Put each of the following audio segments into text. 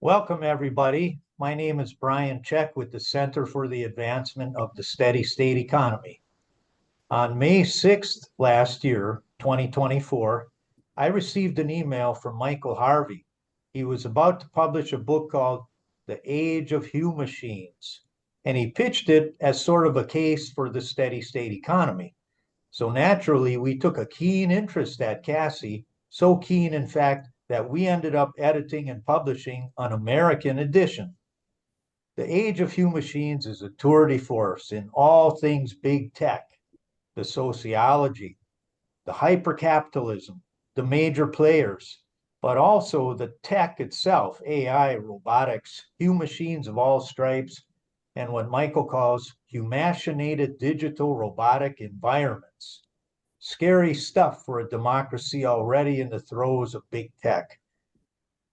Welcome, everybody. My name is Brian Check with the Center for the Advancement of the Steady State Economy. On May 6th last year, 2024, I received an email from Michael Harvey. He was about to publish a book called The Age of Humachines, and he pitched it as sort of a case for the steady state economy. So naturally, we took a keen interest at CACI, so keen, in fact, that we ended up editing and publishing an American edition. The Age of Humachines is a tour de force in all things big tech, the sociology, the hypercapitalism, the major players, but also the tech itself, AI, robotics, humachines of all stripes, and what Michael calls humachinated digital robotic environments. Scary stuff for a democracy already in the throes of big tech.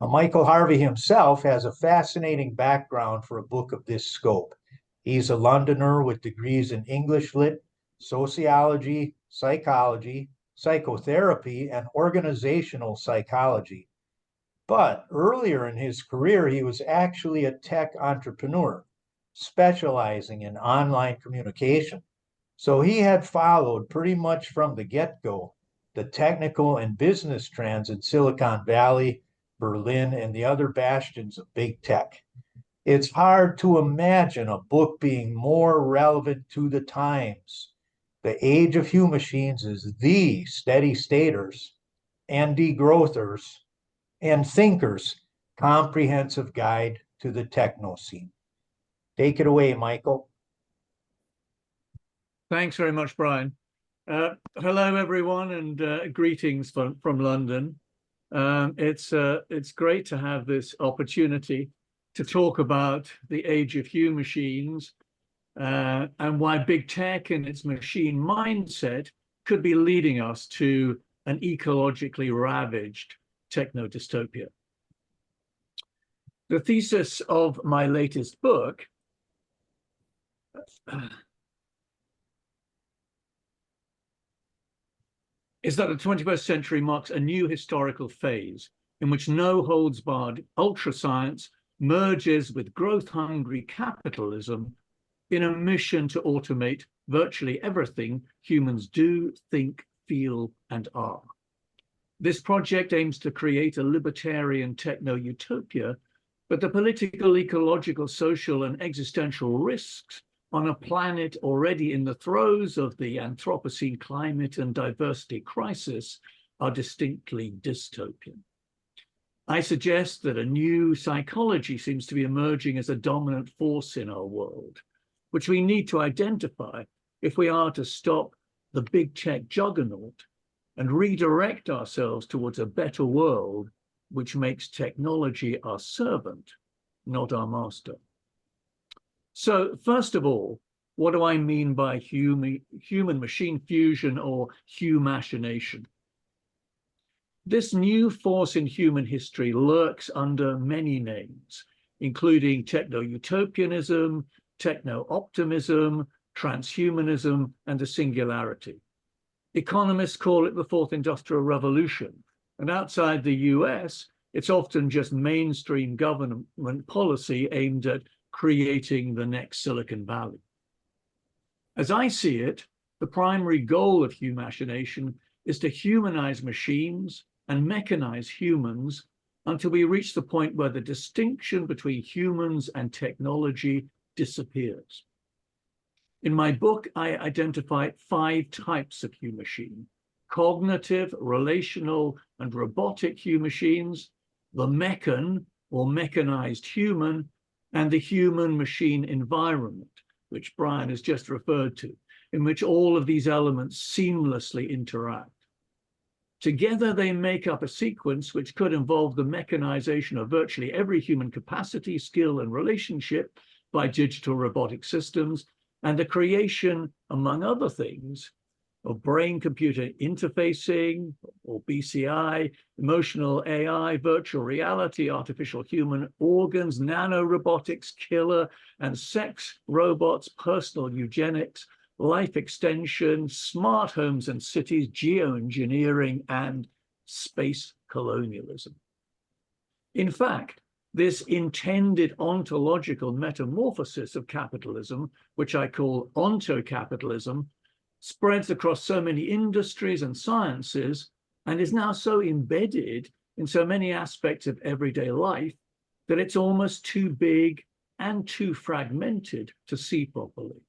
Michael Harvey himself has a fascinating background for a book of this scope. He's a Londoner with degrees in English Lit, sociology, psychology, psychotherapy, and organizational psychology. But earlier in his career, he was actually a tech entrepreneur, specializing in online communication. So he had followed pretty much from the get-go the technical and business trends in Silicon Valley, Berlin, and the other bastions of big tech. It's hard to imagine a book being more relevant to the times. The Age of Humachines is the steady staters and degrowthers and thinkers' comprehensive guide to the techno scene. Take it away, Michael. Thanks very much, Brian. Hello, everyone, and greetings from London. It's great to have this opportunity to talk about the age of humachines and why big tech and its machine mindset could be leading us to an ecologically ravaged techno-dystopia. The thesis of my latest book is that the 21st century marks a new historical phase in which no-holds-barred ultra-science merges with growth-hungry capitalism in a mission to automate virtually everything humans do, think, feel, and are. This project aims to create a libertarian techno-utopia, but the political, ecological, social, and existential risks on a planet already in the throes of the Anthropocene climate and diversity crisis are distinctly dystopian. I suggest that a new psychology seems to be emerging as a dominant force in our world, which we need to identify if we are to stop the big tech juggernaut and redirect ourselves towards a better world, which makes technology our servant, not our master. So first of all, what do I mean by human-machine fusion or humachination? This new force in human history lurks under many names, including techno-utopianism, techno-optimism, transhumanism, and the singularity. Economists call it the Fourth Industrial Revolution, and outside the US, it's often just mainstream government policy aimed at creating the next Silicon Valley. As I see it, the primary goal of humachination is to humanize machines and mechanize humans until we reach the point where the distinction between humans and technology disappears. In my book, I identify 5 types of humachine: cognitive, relational, and robotic humachines, the mechan or mechanized human, and the human-machine environment, which Brian has just referred to, in which all of these elements seamlessly interact. Together, they make up a sequence which could involve the mechanization of virtually every human capacity, skill, and relationship by digital robotic systems, and the creation, among other things, of brain-computer interfacing, or BCI, emotional AI, virtual reality, artificial human organs, nanorobotics, killer and sex robots, personal eugenics, life extension, smart homes and cities, geoengineering, and space colonialism. In fact, This intended ontological metamorphosis of capitalism, which I call ontocapitalism, spreads across so many industries and sciences and is now so embedded in so many aspects of everyday life that it's almost too big and too fragmented to see properly.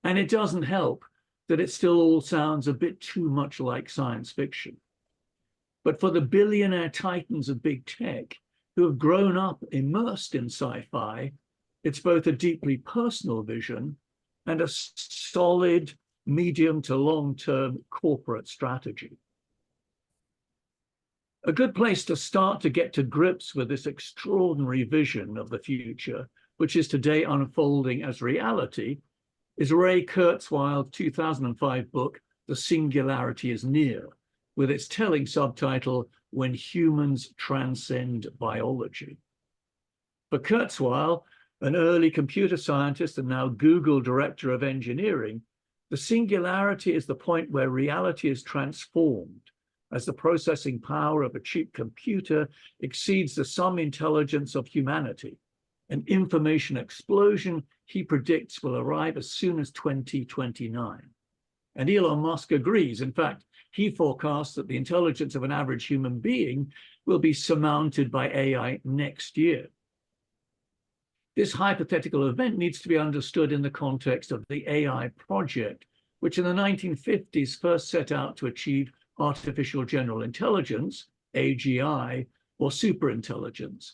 And it doesn't help that it still all sounds a bit too much like science fiction. But for the billionaire titans of big tech who have grown up immersed in sci-fi, it's both a deeply personal vision and a solid medium to long-term corporate strategy. A good place to start to get to grips with this extraordinary vision of the future, which is today unfolding as reality, is Ray Kurzweil's 2005 book, The Singularity is Near, with its telling subtitle, When Humans Transcend Biology. For Kurzweil, an early computer scientist and now Google director of engineering, the singularity is the point where reality is transformed as the processing power of a cheap computer exceeds the sum intelligence of humanity. An information explosion he predicts will arrive as soon as 2029. And Elon Musk agrees. In fact, he forecasts that the intelligence of an average human being will be surmounted by AI next year. This hypothetical event needs to be understood in the context of the AI project, which in the 1950s first set out to achieve artificial general intelligence, AGI, or superintelligence,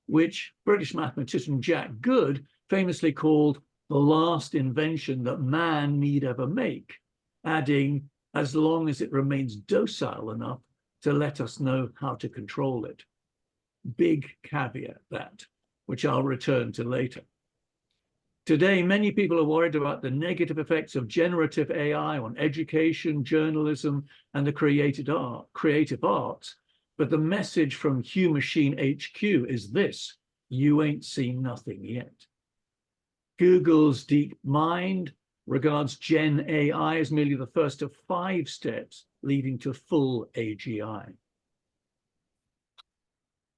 which British mathematician Jack Good famously called the last invention that man need ever make, adding, as long as it remains docile enough to let us know how to control it. Big caveat that, which I'll return to later. Today, many people are worried about the negative effects of generative AI on education, journalism, and the creative arts. But the message from Humachine HQ is this: you ain't seen nothing yet. Google's DeepMind regards Gen AI as merely the first of 5 steps leading to full AGI.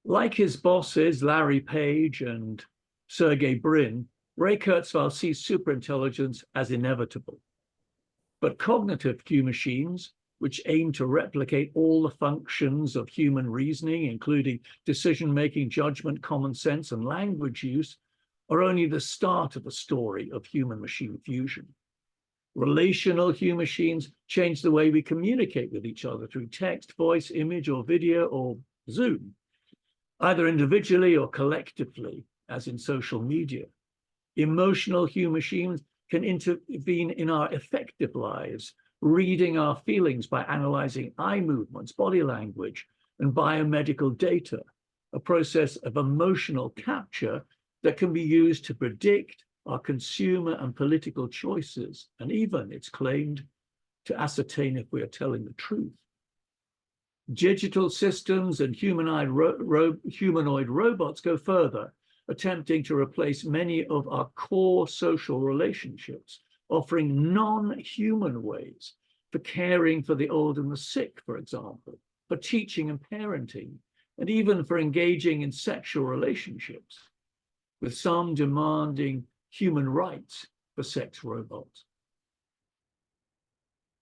Like his bosses, Larry Page and Sergey Brin, Ray Kurzweil sees superintelligence as inevitable. But cognitive Humachines, which aim to replicate all the functions of human reasoning, including decision-making, judgment, common sense, and language use, are only the start of the story of human-machine fusion. Relational Humachines change the way we communicate with each other through text, voice, image, or video, or Zoom, either individually or collectively, as in social media. Emotional Humachines can intervene in our affective lives, reading our feelings by analyzing eye movements, body language, and biomedical data, a process of emotional capture that can be used to predict our consumer and political choices, and even, it's claimed, to ascertain if we are telling the truth. Digital systems and humanoid robots go further, attempting to replace many of our core social relationships, offering non-human ways for caring for the old and the sick, for example, for teaching and parenting, and even for engaging in sexual relationships, with some demanding human rights for sex robots.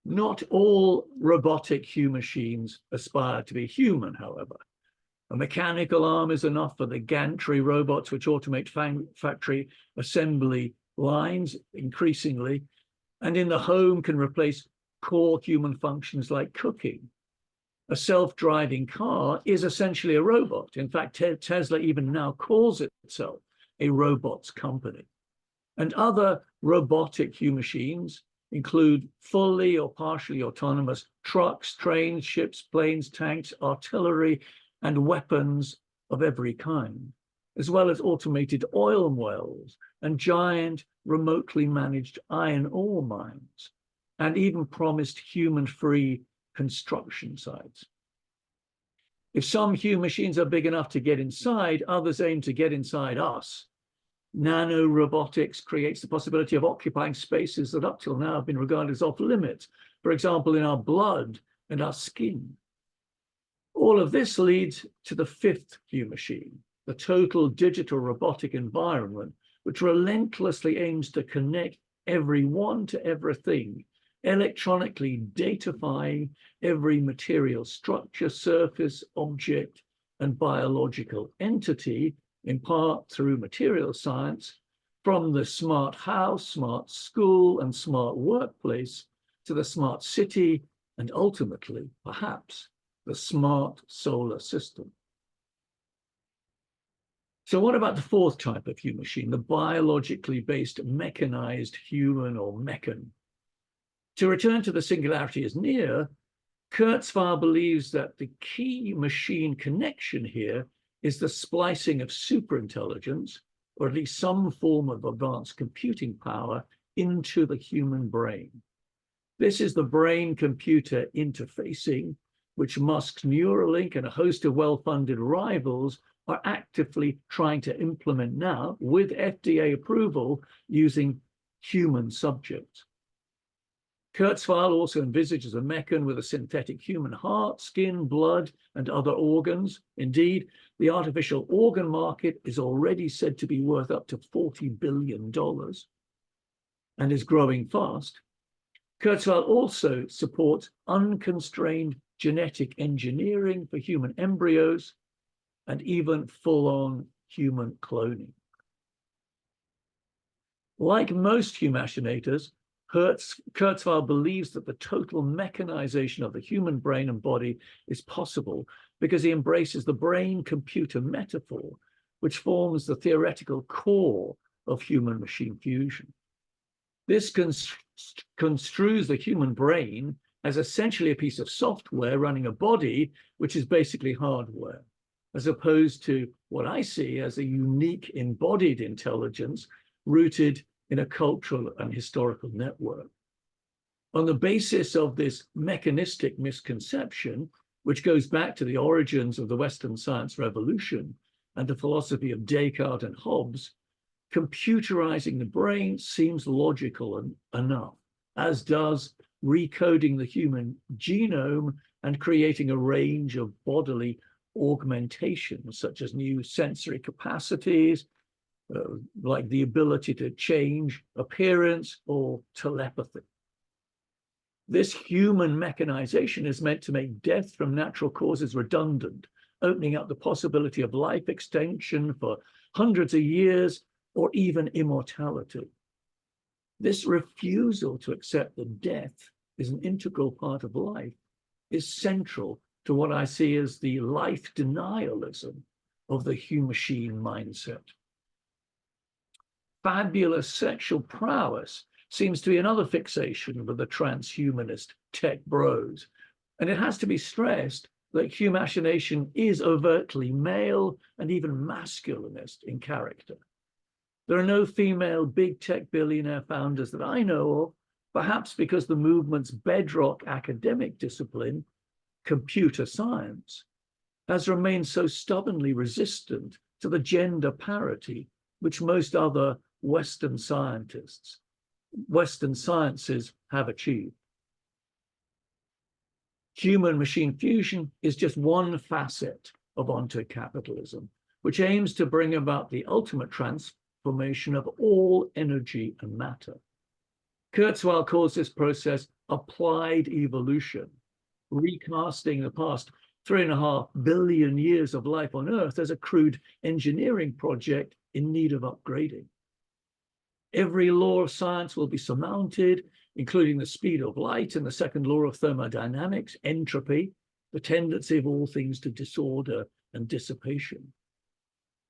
Not all robotic Humachines aspire to be human, however. A mechanical arm is enough for the gantry robots, which automate factory assembly lines increasingly, and in the home can replace core human functions like cooking. A self-driving car is essentially a robot. In fact, Tesla even now calls itself a robots company. And other robotic Humachines include fully or partially autonomous trucks, trains, ships, planes, tanks, artillery, and weapons of every kind, as well as automated oil wells and giant remotely managed iron ore mines, and even promised human-free construction sites. If some Humachines are big enough to get inside, others aim to get inside us. Nanorobotics creates the possibility of occupying spaces that up till now have been regarded as off limits, for example, in our blood and our skin. All of this leads to the 5th Humachine, the total digital robotic environment, which relentlessly aims to connect everyone to everything, electronically datafying every material structure, surface, object, and biological entity, in part through material science, from the smart house, smart school, and smart workplace to the smart city, and ultimately, perhaps, the smart solar system. So what about the fourth type of human machine, the biologically based mechanized human or mechan? To return to the singularity is near, Kurzweil believes that the key machine connection here is the splicing of superintelligence, or at least some form of advanced computing power, into the human brain. This is the brain-computer interfacing, which Musk's Neuralink and a host of well-funded rivals are actively trying to implement now with FDA approval using human subjects. Kurzweil also envisages a mechan with a synthetic human heart, skin, blood, and other organs. Indeed, the artificial organ market is already said to be worth up to $40 billion and is growing fast. Kurzweil also supports unconstrained genetic engineering for human embryos and even full-on human cloning. Like most Humachinators, Kurzweil believes that the total mechanization of the human brain and body is possible because he embraces the brain-computer metaphor, which forms the theoretical core of human-machine fusion. This construes the human brain as essentially a piece of software running a body, which is basically hardware, as opposed to what I see as a unique embodied intelligence rooted in a cultural and historical network. On the basis of this mechanistic misconception, which goes back to the origins of the Western science revolution and the philosophy of Descartes and Hobbes, computerizing the brain seems logical enough, as does recoding the human genome and creating a range of bodily augmentations, such as new sensory capacities, like the ability to change appearance or telepathy. This human mechanization is meant to make death from natural causes redundant, opening up the possibility of life extension for hundreds of years or even immortality. This refusal to accept that death is an integral part of life is central to what I see as the life denialism of the human-machine mindset. Fabulous sexual prowess seems to be another fixation of the transhumanist tech bros. And it has to be stressed that humachination is overtly male and even masculinist in character. There are no female big tech billionaire founders that I know of, perhaps because the movement's bedrock academic discipline, computer science, has remained so stubbornly resistant to the gender parity which most other Western sciences have achieved. Human-machine fusion is just one facet of onto-capitalism, which aims to bring about the ultimate transformation of all energy and matter. Kurzweil calls this process applied evolution, recasting the past 3.5 billion years of life on Earth as a crude engineering project in need of upgrading. Every law of science will be surmounted, including the speed of light and the second law of thermodynamics, entropy, the tendency of all things to disorder and dissipation.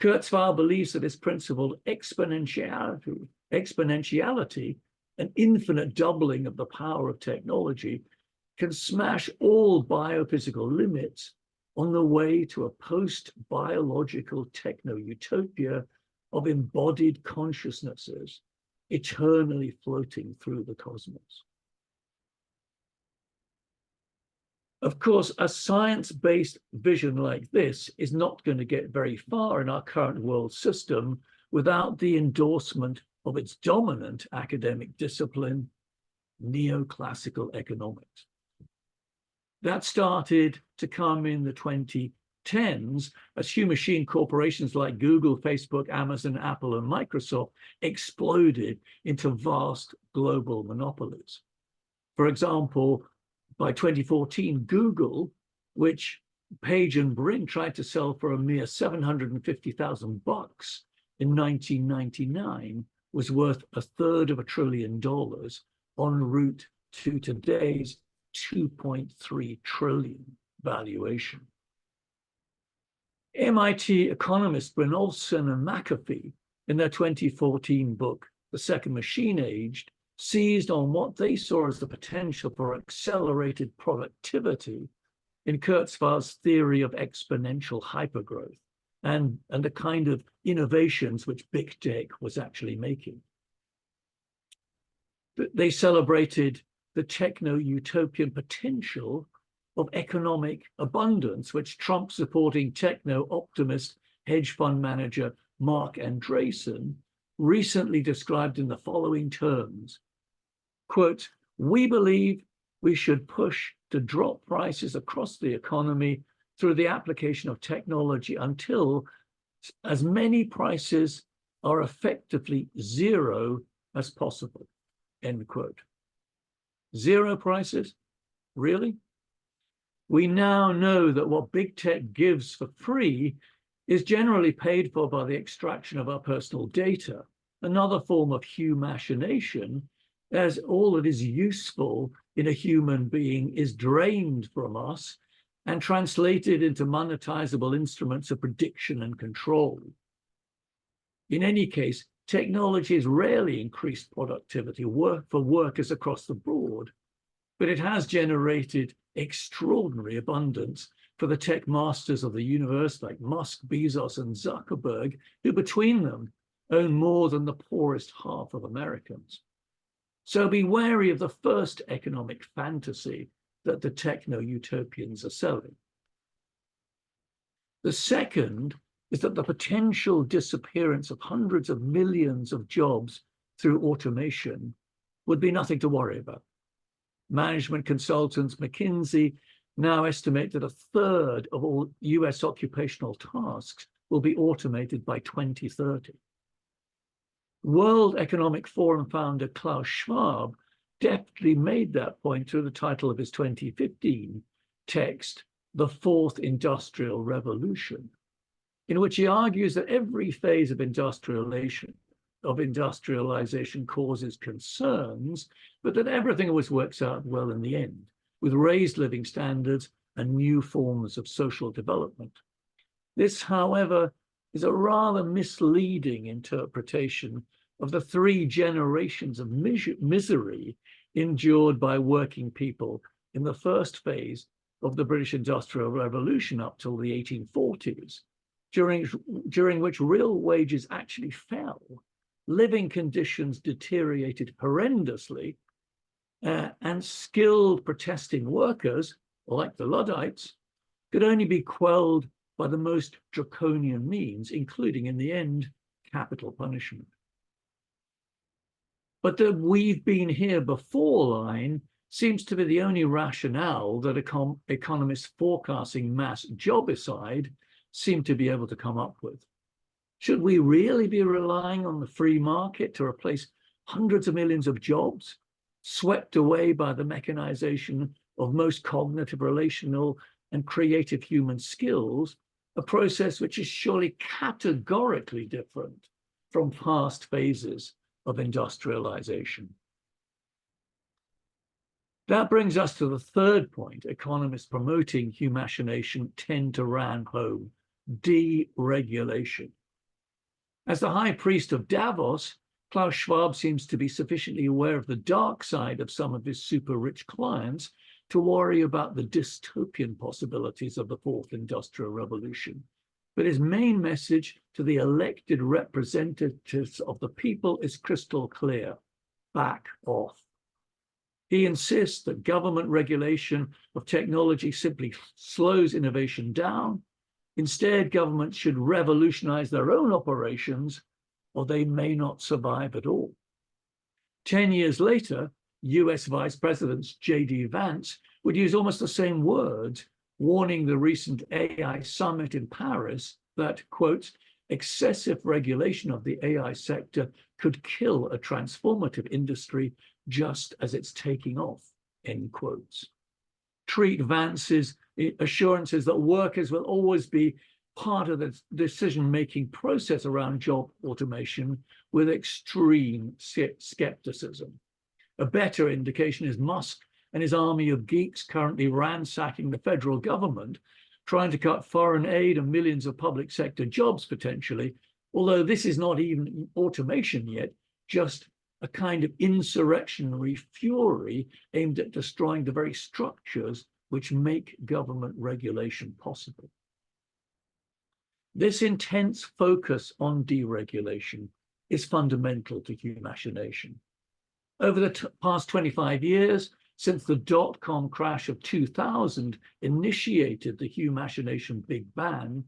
Kurzweil believes that this principle, exponentiality, an infinite doubling of the power of technology, can smash all biophysical limits on the way to a post-biological techno-utopia of embodied consciousnesses eternally floating through the cosmos. Of course, a science-based vision like this is not going to get very far in our current world system without the endorsement of its dominant academic discipline, neoclassical economics. That started to come in the 2010s tens as Humachine corporations like Google, Facebook, Amazon, Apple, and Microsoft exploded into vast global monopolies. For example, by 2014, Google, which Page and Brin tried to sell for a mere $750,000 in 1999, was worth $1/3 trillion en route to today's 2.3 trillion valuation. MIT economists Brynjolfsson and McAfee, in their 2014 book, The Second Machine Age, seized on what they saw as the potential for accelerated productivity in Kurzweil's theory of exponential hypergrowth and the kind of innovations which big tech was actually making. They celebrated the techno-utopian potential of economic abundance, which Trump-supporting techno-optimist hedge fund manager Mark Andreessen recently described in the following terms. Quote, "We believe we should push to drop prices across the economy through the application of technology until as many prices are effectively zero as possible," end quote. Zero prices? Really? We now know that what big tech gives for free is generally paid for by the extraction of our personal data, another form of humachination, as all that is useful in a human being is drained from us and translated into monetizable instruments of prediction and control. In any case, technology has rarely increased productivity for workers across the board, but it has generated extraordinary abundance for the tech masters of the universe like Musk, Bezos, and Zuckerberg, who between them own more than the poorest half of Americans. So be wary of the first economic fantasy that the techno-utopians are selling. The second is that the potential disappearance of hundreds of millions of jobs through automation would be nothing to worry about. Management consultants McKinsey now estimate that 1/3 of all US occupational tasks will be automated by 2030. World Economic Forum founder Klaus Schwab deftly made that point through the title of his 2015 text, The Fourth Industrial Revolution, in which he argues that every phase of industrialization causes concerns, but that everything always works out well in the end, with raised living standards and new forms of social development. This, however, is a rather misleading interpretation of the 3 generations of misery endured by working people in the first phase of the British Industrial Revolution up till the 1840s, during which real wages actually fell, living conditions deteriorated horrendously, and skilled protesting workers, like the Luddites, could only be quelled by the most draconian means, including, in the end, capital punishment. But the "we've been here before" line seems to be the only rationale that economists forecasting mass jobicide seem to be able to come up with. Should we really be relying on the free market to replace hundreds of millions of jobs swept away by the mechanization of most cognitive, relational, and creative human skills, a process which is surely categorically different from past phases of industrialization? That brings us to the third point economists promoting humachination tend to ram home: deregulation. As the high priest of Davos, Klaus Schwab seems to be sufficiently aware of the dark side of some of his super-rich clients to worry about the dystopian possibilities of the fourth industrial revolution. But his main message to the elected representatives of the people is crystal clear: back off. He insists that government regulation of technology simply slows innovation down. Instead, governments should revolutionize their own operations, or they may not survive at all. 10 years later, US Vice President J.D. Vance would use almost the same words warning the recent AI summit in Paris that, quote, excessive regulation of the AI sector could kill a transformative industry just as it's taking off, end quotes. Treat Vance's assurances that workers will always be part of the decision-making process around job automation with extreme skepticism. A better indication is Musk and his army of geeks currently ransacking the federal government, trying to cut foreign aid and millions of public sector jobs potentially, although this is not even automation yet, just a kind of insurrectionary fury aimed at destroying the very structures which make government regulation possible. This intense focus on deregulation is fundamental to Humachination. Over the past 25 years, since the dot-com crash of 2000 initiated the Humachination Big Bang,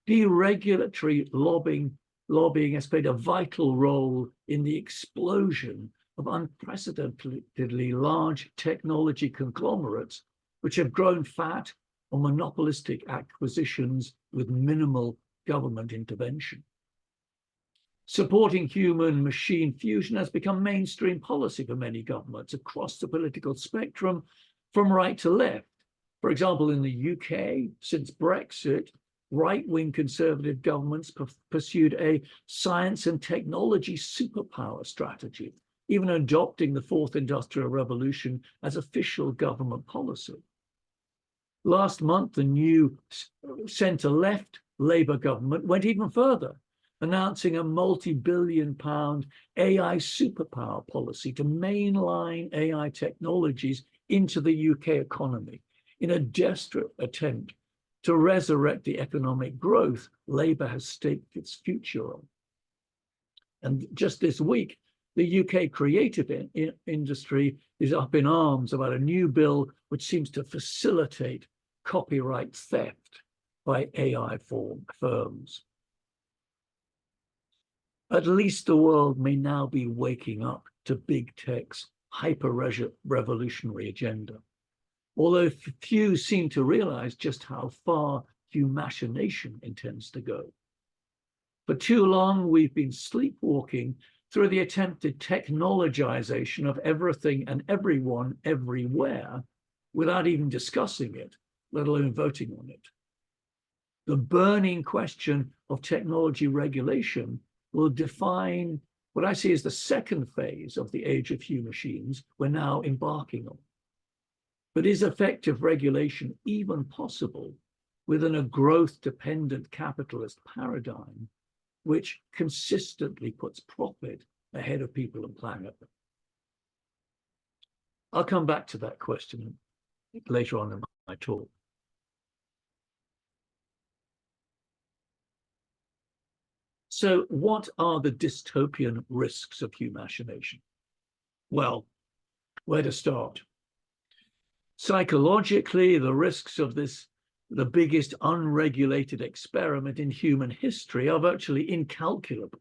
deregulatory lobbying has played a vital role in the explosion of unprecedentedly large technology conglomerates which have grown fat on monopolistic acquisitions with minimal government intervention. Supporting human-machine fusion has become mainstream policy for many governments across the political spectrum, from right to left. For example, in the UK, since Brexit, right-wing conservative governments pursued a science and technology superpower strategy, even adopting the fourth industrial revolution as official government policy. Last month, the new centre-left Labour government went even further, announcing a multi-billion-pound AI superpower policy to mainline AI technologies into the UK economy in a desperate attempt to resurrect the economic growth Labour has staked its future on. And just this week, the UK creative industry is up in arms about a new bill which seems to facilitate copyright theft by AI firms. At least the world may now be waking up to big tech's hyper-revolutionary agenda, although few seem to realize just how far Humachination intends to go. For too long, we've been sleepwalking through the attempted technologization of everything and everyone everywhere without even discussing it, let alone voting on it. The burning question of technology regulation will define what I see as the second phase of the age of Humachines we're now embarking on. But is effective regulation even possible within a growth-dependent capitalist paradigm which consistently puts profit ahead of people and planet? I'll come back to that question later on in my talk. So what are the dystopian risks of Humachination? Well, where to start? Psychologically, the risks of this, the biggest unregulated experiment in human history, are virtually incalculable.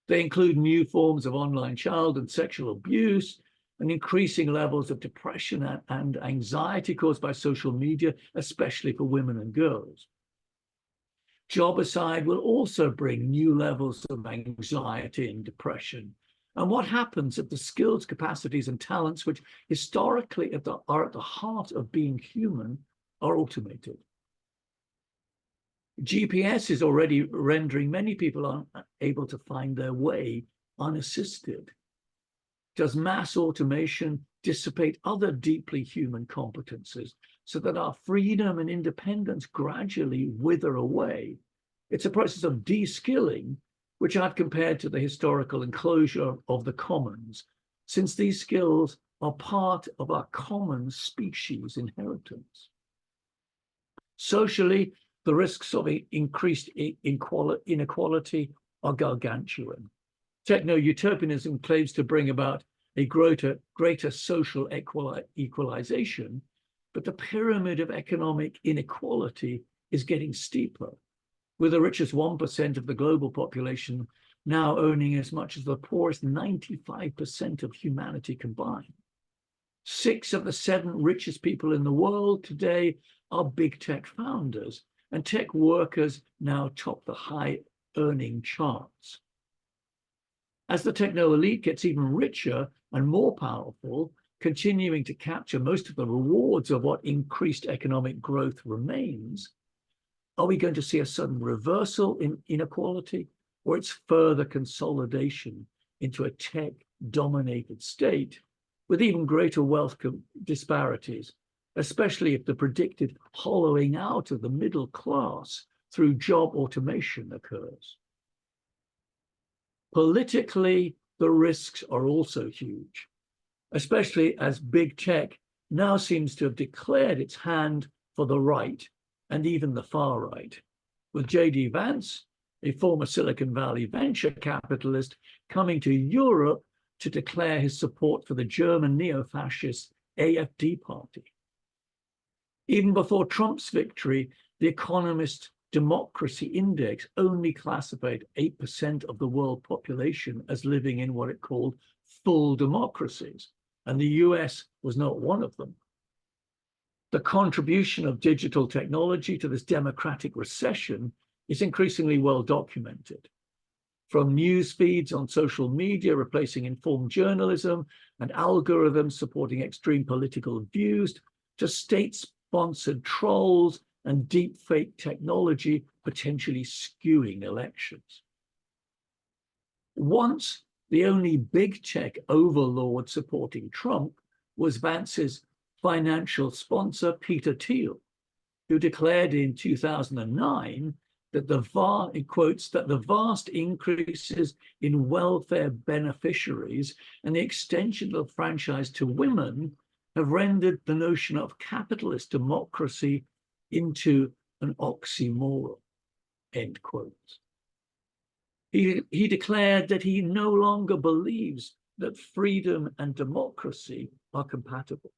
They include new forms of online child and sexual abuse, and increasing levels of depression and anxiety caused by social media, especially for women and girls. Jobicide will also bring new levels of anxiety and depression. And what happens if the skills, capacities, and talents which historically are at the heart of being human are automated? GPS is already rendering many people unable to find their way unassisted. Does mass automation dissipate other deeply human competences so that our freedom and independence gradually wither away? It's a process of de-skilling, which I've compared to the historical enclosure of the commons, since these skills are part of our common species inheritance. Socially, the risks of increased inequality are gargantuan. Techno-utopianism claims to bring about a greater social equalization, but the pyramid of economic inequality is getting steeper, with the richest 1% of the global population now owning as much as the poorest 95% of humanity combined. 6 of the 7 richest people in the world today are big tech founders, and tech workers now top the high earning charts. As the techno elite gets even richer and more powerful, continuing to capture most of the rewards of what increased economic growth remains, are we going to see a sudden reversal in inequality, or its further consolidation into a tech-dominated state with even greater wealth disparities, especially if the predicted hollowing out of the middle class through job automation occurs? Politically, the risks are also huge, especially as big tech now seems to have declared its hand for the right and even the far right, with J.D. Vance, a former Silicon Valley venture capitalist, coming to Europe to declare his support for the German neo-fascist AfD party. Even before Trump's victory, the Economist Democracy Index only classified 8% of the world population as living in what it called full democracies, and the US was not one of them. The contribution of digital technology to this democratic recession is increasingly well documented. From news feeds on social media replacing informed journalism and algorithms supporting extreme political views, to state-sponsored trolls and deepfake technology potentially skewing elections. Once, the only big tech overlord supporting Trump was Vance's financial sponsor, Peter Thiel, who declared in 2009 that it quotes, that the vast increases in welfare beneficiaries and the extension of the franchise to women have rendered the notion of capitalist democracy into an oxymoron, end quote. He declared that he no longer believes that freedom and democracy are compatible.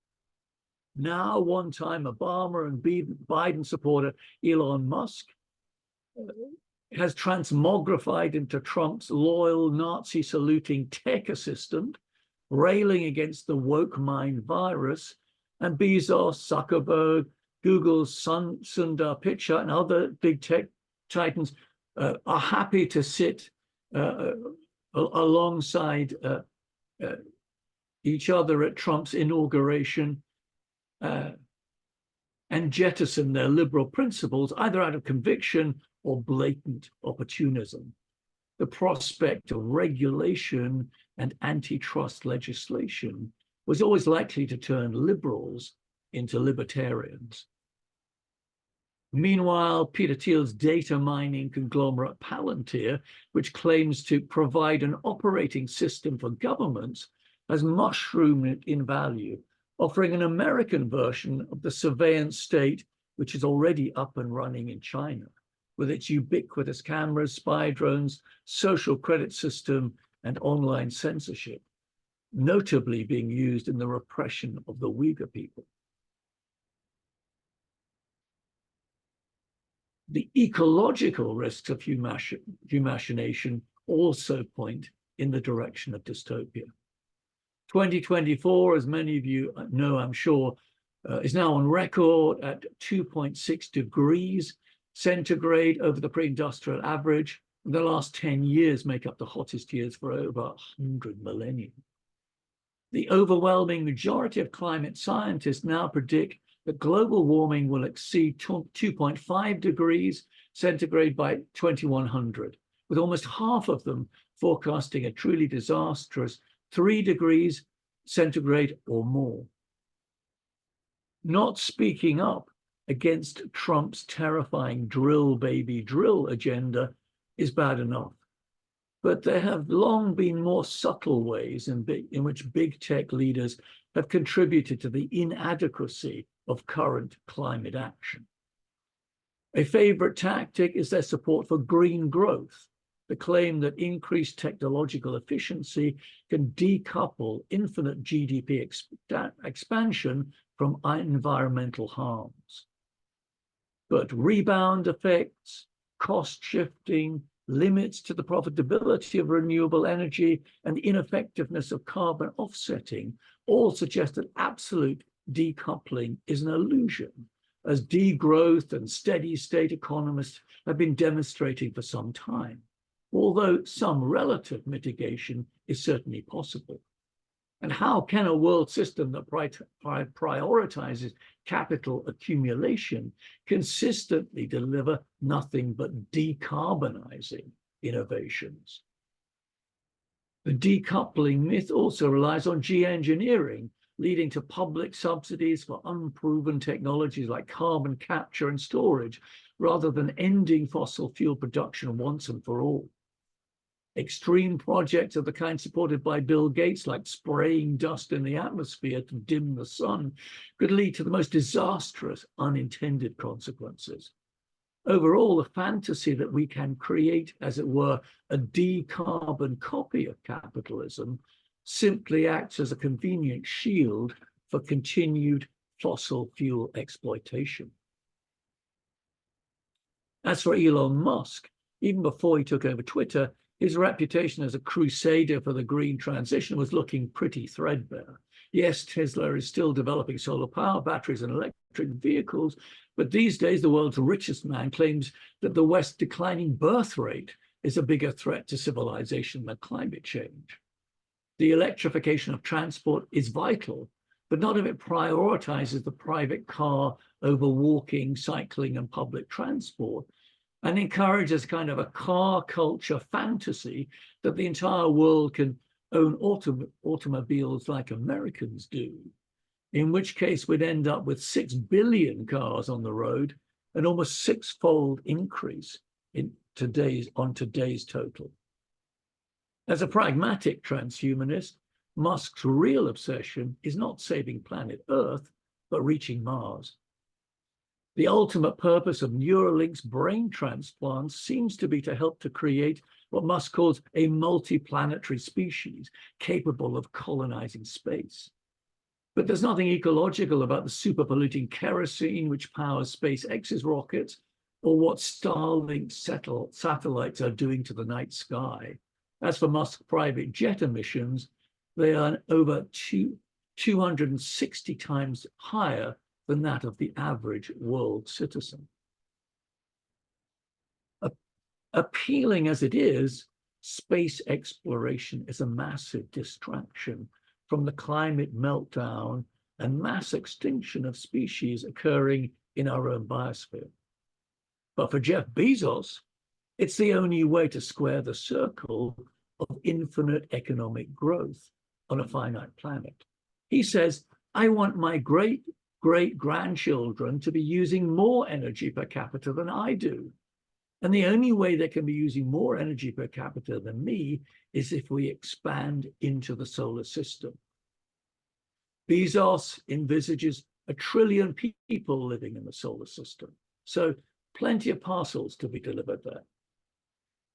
Now, one-time Obama and Biden supporter Elon Musk has transmogrified into Trump's loyal Nazi-saluting tech assistant, railing against the woke mind virus, and Bezos, Zuckerberg, Google's Sundar Pichai, and other big tech titans are happy to sit alongside each other at Trump's inauguration and jettison their liberal principles, either out of conviction or blatant opportunism. The prospect of regulation and antitrust legislation was always likely to turn liberals into libertarians. Meanwhile, Peter Thiel's data mining conglomerate Palantir, which claims to provide an operating system for governments, has mushroomed in value, offering an American version of the surveillance state, which is already up and running in China, with its ubiquitous cameras, spy drones, social credit system, and online censorship, notably being used in the repression of the Uyghur people. The ecological risks of humachination also point in the direction of dystopia. 2024, as many of you know, I'm sure, is now on record at 2.6 degrees centigrade over the pre-industrial average. The last 10 years make up the hottest years for over 100 millennia. The overwhelming majority of climate scientists now predict that global warming will exceed 2.5 degrees centigrade by 2100, with almost half of them forecasting a truly disastrous 3 degrees centigrade or more. Not speaking up against Trump's terrifying drill baby drill agenda is bad enough. But there have long been more subtle ways in which big tech leaders have contributed to the inadequacy of current climate action. A favorite tactic is their support for green growth, the claim that increased technological efficiency can decouple infinite GDP expansion from environmental harms. But rebound effects, cost shifting, limits to the profitability of renewable energy, and ineffectiveness of carbon offsetting all suggest that absolute decoupling is an illusion, as degrowth and steady state economists have been demonstrating for some time, although some relative mitigation is certainly possible. And how can a world system that prioritizes capital accumulation consistently deliver nothing but decarbonizing innovations? The decoupling myth also relies on geoengineering, leading to public subsidies for unproven technologies like carbon capture and storage, rather than ending fossil fuel production once and for all. Extreme projects of the kind supported by Bill Gates, like spraying dust in the atmosphere to dim the sun, could lead to the most disastrous unintended consequences. Overall, the fantasy that we can create, as it were, a decarbon copy of capitalism simply acts as a convenient shield for continued fossil fuel exploitation. As for Elon Musk, even before he took over Twitter, his reputation as a crusader for the green transition was looking pretty threadbare. Yes, Tesla is still developing solar power batteries and electric vehicles, but these days the world's richest man claims that the West's declining birth rate is a bigger threat to civilization than climate change. The electrification of transport is vital, but not if it prioritizes the private car over walking, cycling, and public transport, and encourages kind of a car culture fantasy that the entire world can own automobiles like Americans do, in which case we'd end up with 6 billion cars on the road, an almost 6-fold increase on today's total. As a pragmatic transhumanist, Musk's real obsession is not saving planet Earth, but reaching Mars. The ultimate purpose of Neuralink's brain transplants seems to be to help to create what Musk calls a multiplanetary species capable of colonizing space. But there's nothing ecological about the super-polluting kerosene which powers SpaceX's rockets, or what Starlink satellites are doing to the night sky. As for Musk's private jet emissions, they are over 260 times higher than that of the average world citizen. Appealing as it is, space exploration is a massive distraction from the climate meltdown and mass extinction of species occurring in our own biosphere. But for Jeff Bezos, it's the only way to square the circle of infinite economic growth on a finite planet. He says, I want my great-grandchildren to be using more energy per capita than I do. And the only way they can be using more energy per capita than me is if we expand into the solar system. Bezos envisages 1 trillion people living in the solar system, so plenty of parcels to be delivered there.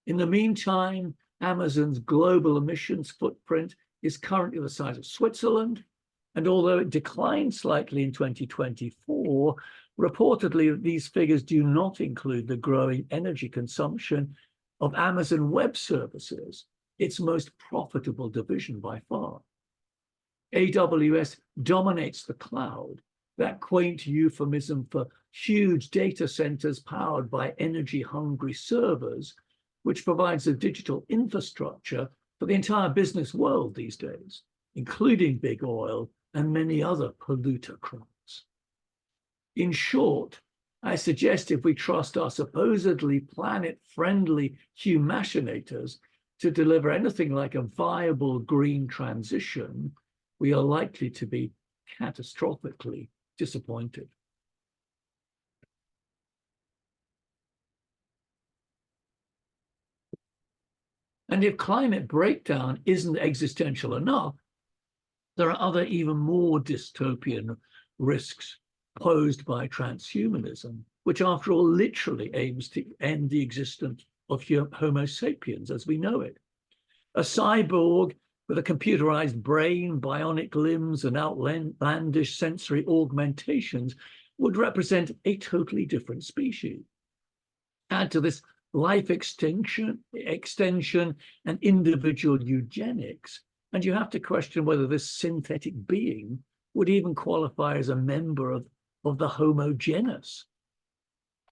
In the meantime, Amazon's global emissions footprint is currently the size of Switzerland, and although it declined slightly in 2024, reportedly these figures do not include the growing energy consumption of Amazon Web Services, its most profitable division by far. AWS dominates the cloud, that quaint euphemism for huge data centers powered by energy-hungry servers, which provides the digital infrastructure for the entire business world these days, including big oil and many other plutocrats. In short, I suggest if we trust our supposedly planet-friendly Humachinators to deliver anything like a viable green transition, we are likely to be catastrophically disappointed. And if climate breakdown isn't existential enough, there are other even more dystopian risks posed by transhumanism, which after all literally aims to end the existence of Homo sapiens as we know it. A cyborg with a computerized brain, bionic limbs, and outlandish sensory augmentations would represent a totally different species. Add to this life extension, and individual eugenics, And you have to question whether this synthetic being would even qualify as a member of the Homo genus.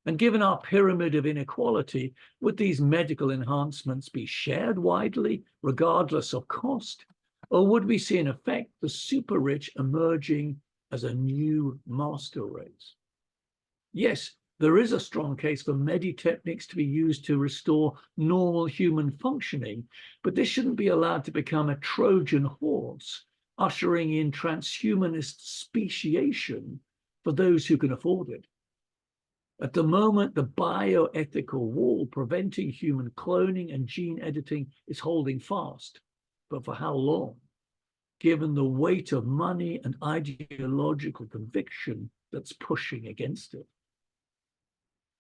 And given our pyramid of inequality, would these medical enhancements be shared widely, regardless of cost? Or would we see in effect the super rich emerging as a new master race? Yes, there is a strong case for meditechnics to be used to restore normal human functioning, but this shouldn't be allowed to become a Trojan horse, ushering in transhumanist speciation for those who can afford it. At the moment, the bioethical wall preventing human cloning and gene editing is holding fast. But for how long? Given the weight of money and ideological conviction that's pushing against it.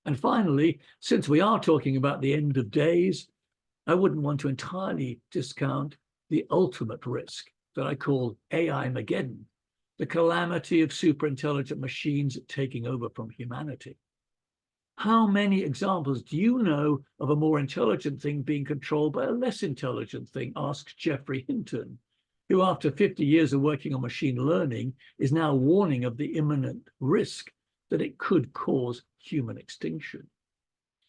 And finally, since we are talking about the end of days, I wouldn't want to entirely discount the ultimate risk that I call AI-mageddon, the calamity of superintelligent machines taking over from humanity. How many examples do you know of a more intelligent thing being controlled by a less intelligent thing? Asked Geoffrey Hinton, who after 50 years of working on machine learning is now warning of the imminent risk that it could cause human extinction.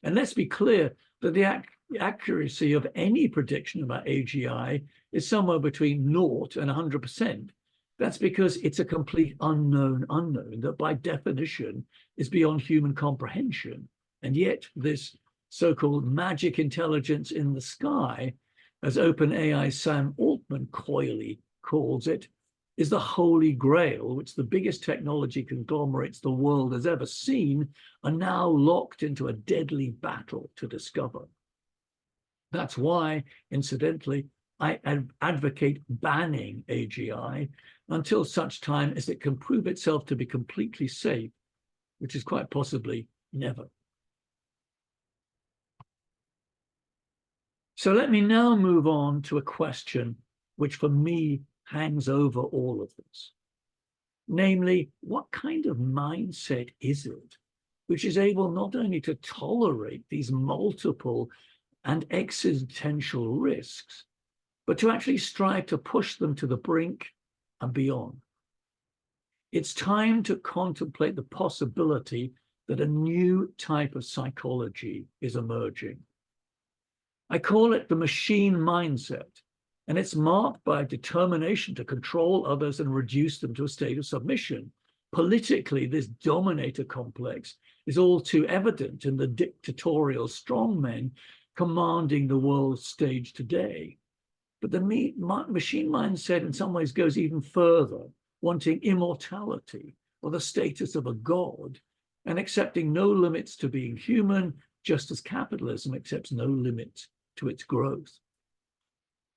And let's be clear that the accuracy of any prediction about AGI is somewhere between 0 and 100%. That's because it's a complete unknown that by definition is beyond human comprehension. And yet this so-called magic intelligence in the sky, as OpenAI's Sam Altman coyly calls it, is the holy grail, which the biggest technology conglomerates the world has ever seen are now locked into a deadly battle to discover. That's why, incidentally, I advocate banning AGI until such time as it can prove itself to be completely safe, which is quite possibly never. So let me now move on to a question which for me hangs over all of this. Namely, what kind of mindset is it which is able not only to tolerate these multiple and existential risks, but to actually strive to push them to the brink and beyond? It's time to contemplate the possibility that a new type of psychology is emerging. I call it the machine mindset, and it's marked by a determination to control others and reduce them to a state of submission. Politically, this dominator complex is all too evident in the dictatorial strongmen commanding the world stage today. But the machine mindset in some ways goes even further, wanting immortality or the status of a god and accepting no limits to being human, just as capitalism accepts no limits to its growth.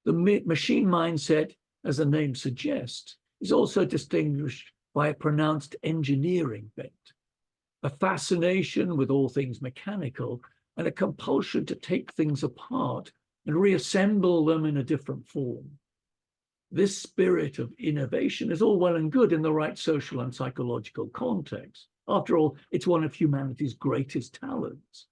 The machine mindset, as the name suggests, is also distinguished by a pronounced engineering bent, a fascination with all things mechanical, and a compulsion to take things apart and reassemble them in a different form. This spirit of innovation is all well and good in the right social and psychological context. After all, it's one of humanity's greatest talents.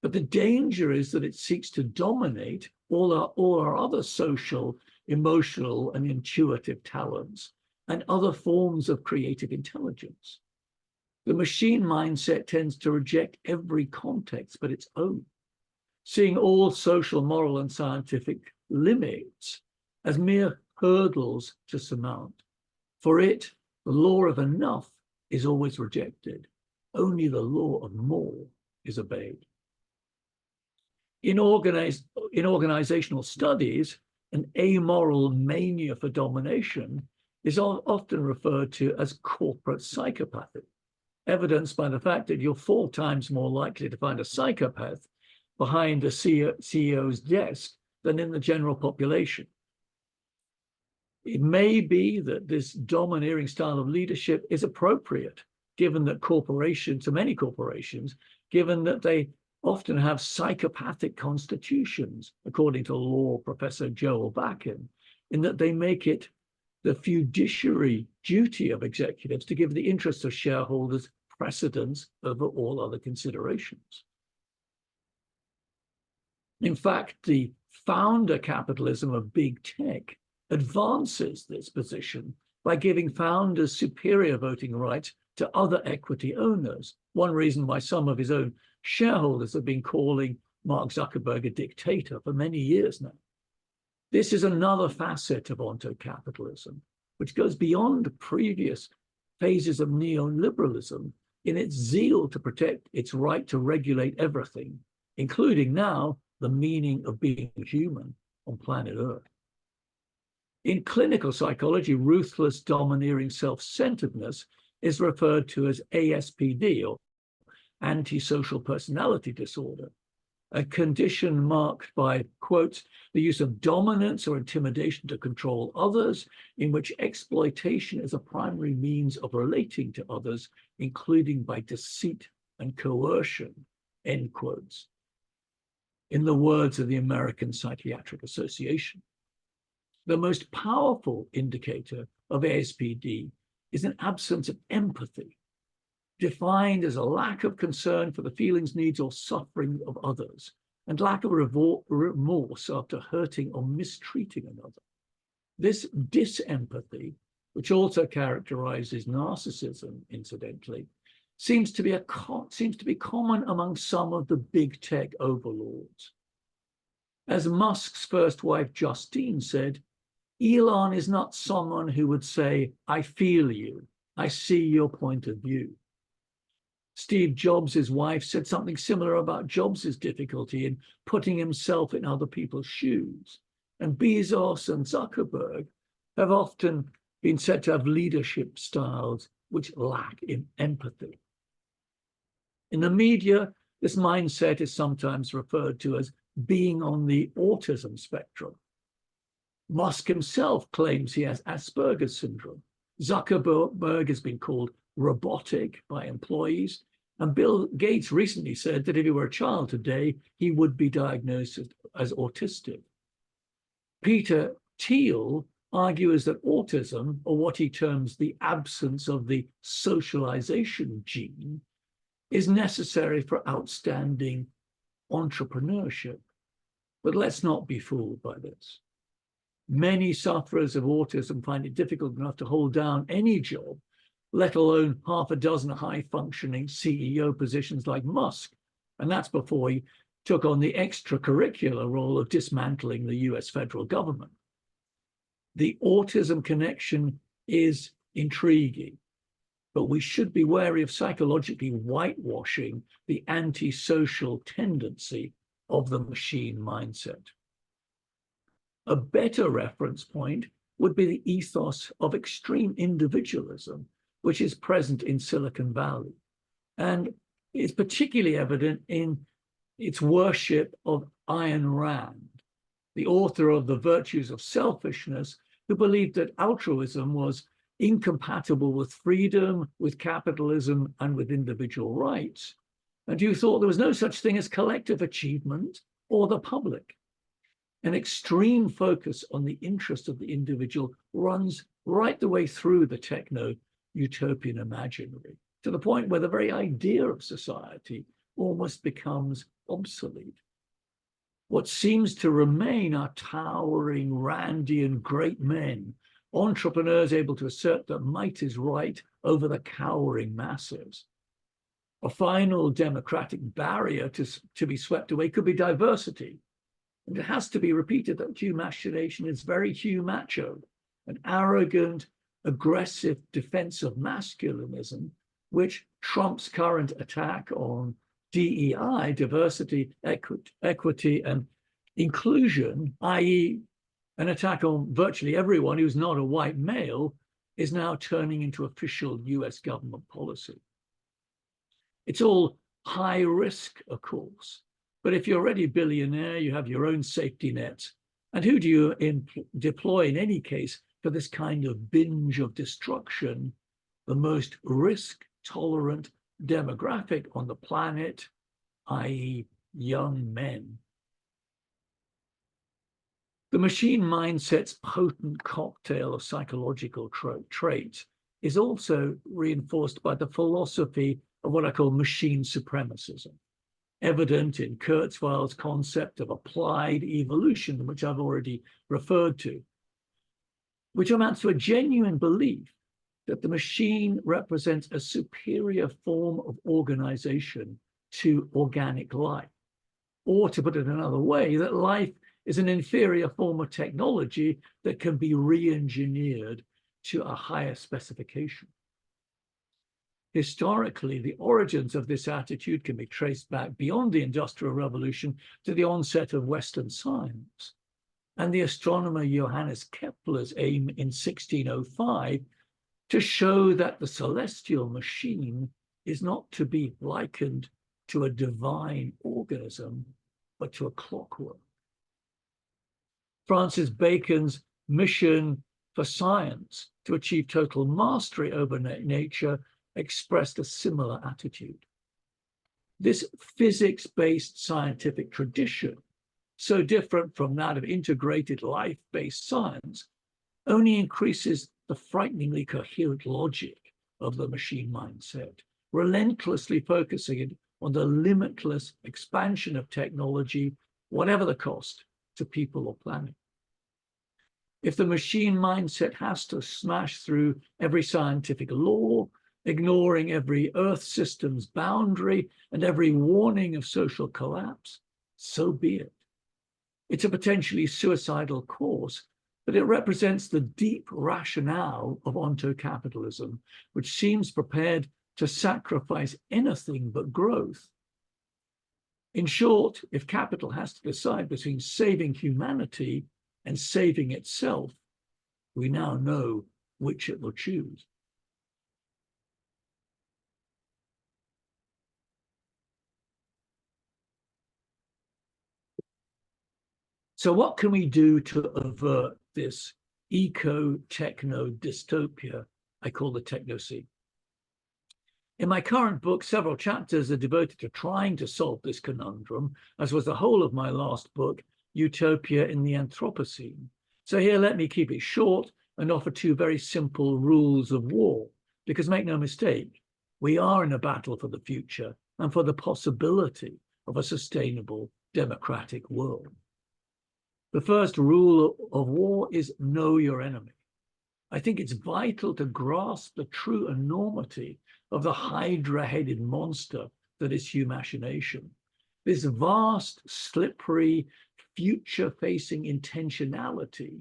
But the danger is that it seeks to dominate all our other social, emotional, and intuitive talents and other forms of creative intelligence. The machine mindset tends to reject every context but its own, seeing all social, moral, and scientific limits as mere hurdles to surmount. For it, the law of enough is always rejected. Only the law of more is obeyed. In organizational studies, an amoral mania for domination is often referred to as corporate psychopathy, evidenced by the fact that you're 4 times more likely to find a psychopath behind a CEO's desk than in the general population. It may be that this domineering style of leadership is appropriate, given that many corporations, given that they often have psychopathic constitutions, according to law professor Joel Bakken, in that they make it the fiduciary duty of executives to give the interests of shareholders precedence over all other considerations. In fact, the founder capitalism of big tech advances this position by giving founders superior voting rights to other equity owners. One reason why some of his own shareholders have been calling Mark Zuckerberg a dictator for many years now. This is another facet of ontocapitalism, which goes beyond previous phases of neoliberalism in its zeal to protect its right to regulate everything, including now the meaning of being human on planet Earth. In clinical psychology, ruthless, domineering self-centeredness is referred to as ASPD, or antisocial personality disorder, a condition marked by, quote, the use of dominance or intimidation to control others, in which exploitation is a primary means of relating to others, including by deceit and coercion, end quotes, in the words of the American Psychiatric Association. The most powerful indicator of ASPD is an absence of empathy, defined as a lack of concern for the feelings, needs, or suffering of others, and lack of remorse after hurting or mistreating another. This disempathy, which also characterizes narcissism, incidentally, seems to be common among some of the big tech overlords. As Musk's first wife, Justine, said, Elon is not someone who would say, I feel you, I see your point of view. Steve Jobs' wife said something similar about Jobs' difficulty in putting himself in other people's shoes. And Bezos and Zuckerberg have often been said to have leadership styles which lack in empathy. In the media, this mindset is sometimes referred to as being on the autism spectrum. Musk himself claims he has Asperger's syndrome. Zuckerberg has been called robotic by employees, and Bill Gates recently said that if he were a child today, he would be diagnosed as autistic. Peter Thiel argues that autism, or what he terms the absence of the socialization gene, is necessary for outstanding entrepreneurship. But let's not be fooled by this. Many sufferers of autism find it difficult enough to hold down any job, let alone half a dozen high-functioning CEO positions like Musk. And that's before he took on the extracurricular role of dismantling the US federal government. The autism connection is intriguing, but we should be wary of psychologically whitewashing the antisocial tendency of the machine mindset. A better reference point would be the ethos of extreme individualism, which is present in Silicon Valley, and is particularly evident in its worship of Ayn Rand, the author of The Virtues of Selfishness, who believed that altruism was incompatible with freedom, with capitalism, and with individual rights, and who thought there was no such thing as collective achievement or the public. An extreme focus on the interest of the individual runs right the way through the techno-utopian imaginary, to the point where the very idea of society almost becomes obsolete. What seems to remain are towering Randian great men, entrepreneurs able to assert that might is right over the cowering masses. A final democratic barrier to be swept away could be diversity. And it has to be repeated that Humachination is very Humacho, an arrogant, aggressive defense of masculinism, which Trump's current attack on DEI, diversity, equity, and inclusion, i.e., an attack on virtually everyone who's not a white male, is now turning into official US government policy. It's all high risk, of course. But if you're already a billionaire, you have your own safety net. And who do you deploy in any case for this kind of binge of destruction? The most risk-tolerant demographic on the planet, i.e. young men. The machine mindset's potent cocktail of psychological traits is also reinforced by the philosophy of what I call machine supremacism, evident in Kurzweil's concept of applied evolution, which I've already referred to. which amounts to a genuine belief that the machine represents a superior form of organization to organic life. Or to put it another way, that life is an inferior form of technology that can be re-engineered to a higher specification. Historically, the origins of this attitude can be traced back beyond the Industrial Revolution to the onset of Western science. And the astronomer Johannes Kepler's aim in 1605 to show that the celestial machine is not to be likened to a divine organism, but to a clockwork. Francis Bacon's mission for science to achieve total mastery over nature expressed a similar attitude. This physics-based scientific tradition, so different from that of integrated life-based science, only increases the frighteningly coherent logic of the machine mindset, relentlessly focusing on the limitless expansion of technology, whatever the cost to people or planet. If the machine mindset has to smash through every scientific law, ignoring every Earth system's boundary and every warning of social collapse, so be it. It's a potentially suicidal course, but it represents the deep rationale of ontocapitalism, which seems prepared to sacrifice anything but growth. In short, if capital has to decide between saving humanity and saving itself, we now know which it will choose. So what can we do to avert this eco-techno dystopia I call the techno-sea? In my current book, several chapters are devoted to trying to solve this conundrum, as was the whole of my last book, Utopia in the Anthropocene. So here, let me keep it short and offer two very simple rules of war, because make no mistake, we are in a battle for the future and for the possibility of a sustainable democratic world. The first rule of war is know your enemy. I think it's vital to grasp the true enormity of the hydra-headed monster that is humachination. This vast, slippery, future-facing intentionality,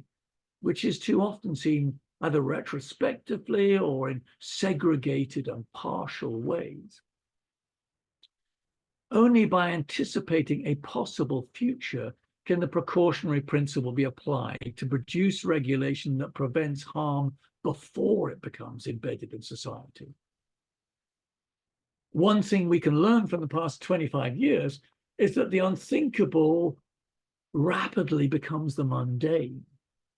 which is too often seen either retrospectively or in segregated and partial ways. Only by anticipating a possible future can the precautionary principle be applied to produce regulation that prevents harm before it becomes embedded in society. One thing we can learn from the past 25 years is that the unthinkable rapidly becomes the mundane,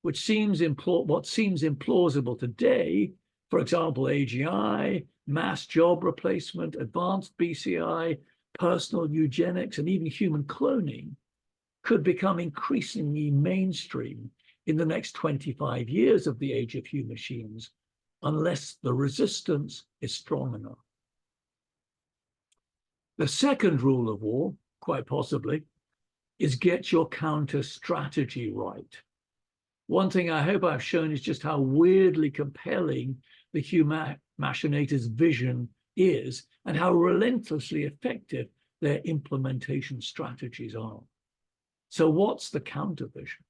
what seems implausible today, for example, AGI, mass job replacement, advanced BCI, personal eugenics, and even human cloning, could become increasingly mainstream in the next 25 years of the age of Humachines, unless the resistance is strong enough. The second rule of war, quite possibly, is get your counter-strategy right. One thing I hope I've shown is just how weirdly compelling the Humachinator's vision is and how relentlessly effective their implementation strategies are. So what's the counter vision?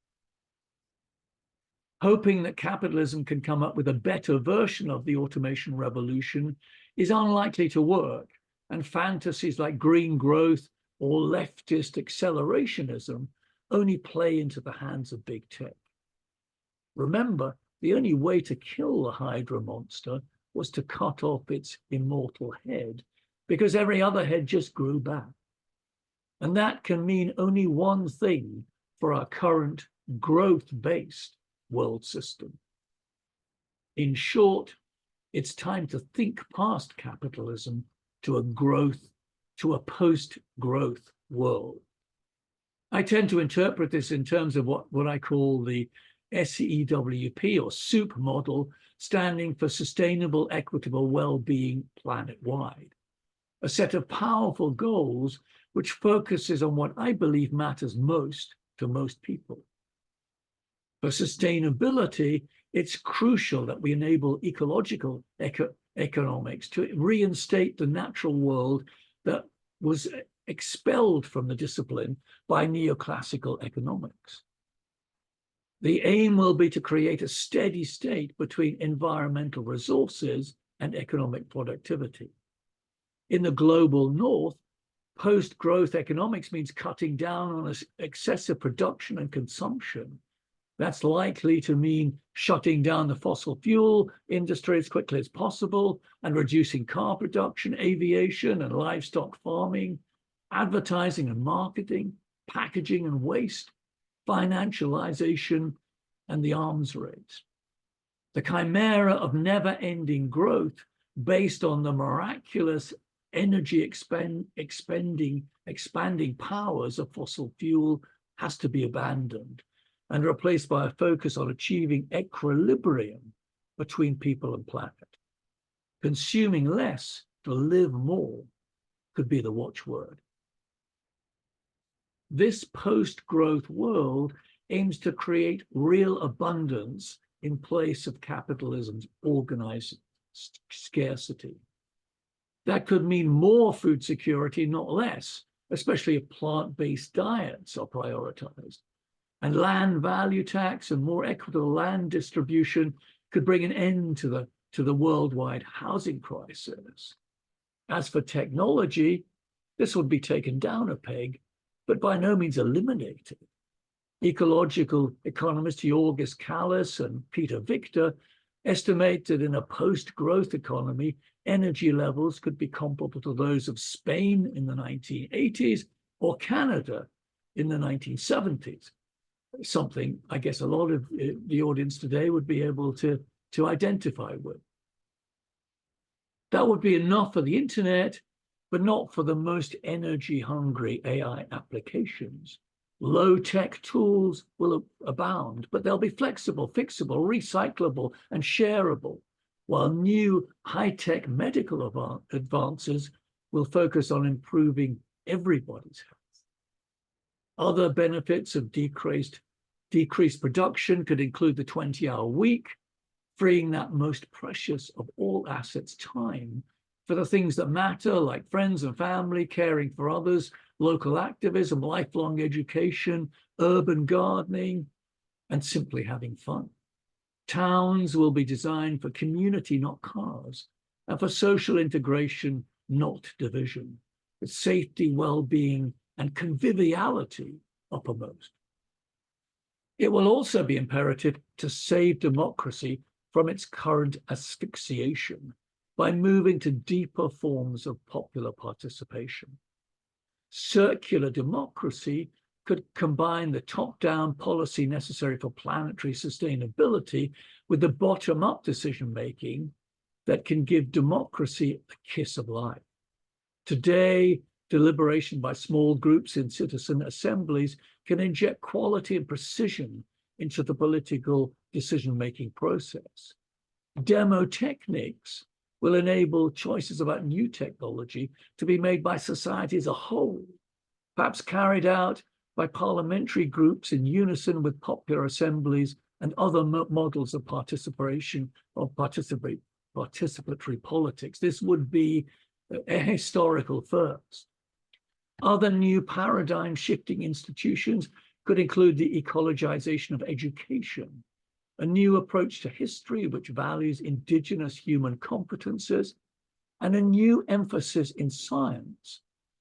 Hoping that capitalism can come up with a better version of the automation revolution is unlikely to work, and fantasies like green growth or leftist accelerationism only play into the hands of big tech. Remember, the only way to kill the Hydra monster was to cut off its immortal head, because every other head just grew back. And that can mean only one thing for our current growth-based world system. In short, it's time to think past capitalism to a post-growth world. I tend to interpret this in terms of what I call the SEWP or SOUP model, standing for Sustainable Equitable Well-being Planet-wide, a set of powerful goals which focuses on what I believe matters most to most people. For sustainability, it's crucial that we enable ecological economics to reinstate the natural world that was expelled from the discipline by neoclassical economics. The aim will be to create a steady state between environmental resources and economic productivity. In the global north, post-growth economics means cutting down on excessive production and consumption. That's likely to mean shutting down the fossil fuel industry as quickly as possible and reducing car production, aviation and livestock farming, advertising and marketing, packaging and waste, financialization, and the arms race. The chimera of never-ending growth based on the miraculous energy expanding powers of fossil fuel has to be abandoned and replaced by a focus on achieving equilibrium between people and planet. Consuming less to live more could be the watchword. This post-growth world aims to create real abundance in place of capitalism's organized scarcity. That could mean more food security, not less, especially if plant-based diets are prioritized. And land value tax and more equitable land distribution could bring an end to the worldwide housing crisis. As for technology, this would be taken down a peg, but by no means eliminated. Ecological economists Jorgis Kallis and Peter Victor estimate that in a post-growth economy, energy levels could be comparable to those of Spain in the 1980s or Canada in the 1970s. Something I guess a lot of the audience today would be able to identify with. That would be enough for the internet, but not for the most energy-hungry AI applications. Low-tech tools will abound, but they'll be flexible, fixable, recyclable, and shareable, while new high-tech medical advances will focus on improving everybody's health. Other benefits of decreased production could include the 20-hour week, freeing that most precious of all assets, time, for the things that matter, like friends and family, caring for others, local activism, lifelong education, urban gardening, and simply having fun. Towns will be designed for community, not cars, and for social integration, not division, with safety, well-being, and conviviality uppermost. It will also be imperative to save democracy from its current asphyxiation by moving to deeper forms of popular participation. Circular democracy could combine the top-down policy necessary for planetary sustainability with the bottom-up decision-making that can give democracy a kiss of life. Today, deliberation by small groups in citizen assemblies can inject quality and precision into the political decision-making process. Demo techniques will enable choices about new technology to be made by society as a whole, perhaps carried out by parliamentary groups in unison with popular assemblies and other models of participation or participatory politics. This would be a historical first. Other new paradigm-shifting institutions could include the ecologization of education, a new approach to history which values indigenous human competences, and a new emphasis in science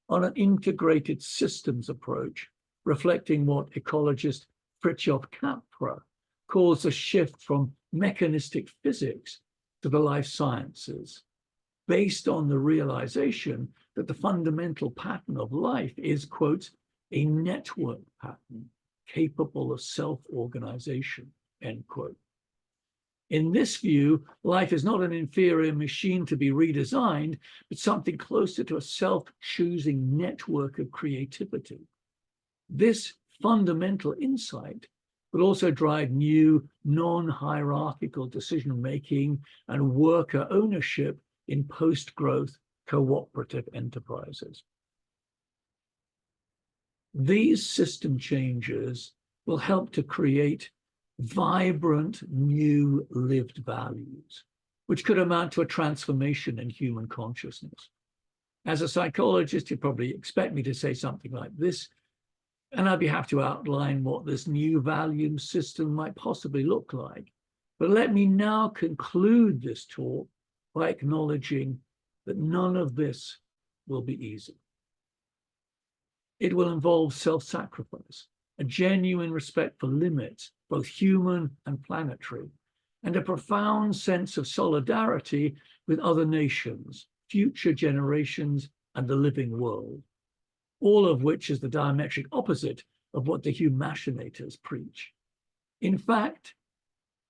on an integrated systems approach, reflecting what ecologist Fritjof Capra calls a shift from mechanistic physics to the life sciences, based on the realization that the fundamental pattern of life is, quote, a network pattern capable of self-organization, end quote. In this view, life is not an inferior machine to be redesigned, but something closer to a self-choosing network of creativity. This fundamental insight will also drive new non-hierarchical decision-making and worker ownership in post-growth cooperative enterprises. These system changes will help to create vibrant, new lived values, which could amount to a transformation in human consciousness. As a psychologist, you'd probably expect me to say something like this, and I'd be happy to outline what this new value system might possibly look like. But let me now conclude this talk by acknowledging that none of this will be easy. It will involve self-sacrifice, a genuine respect for limits, both human and planetary, and a profound sense of solidarity with other nations, future generations, and the living world, all of which is the diametric opposite of what the Humachinators preach. In fact,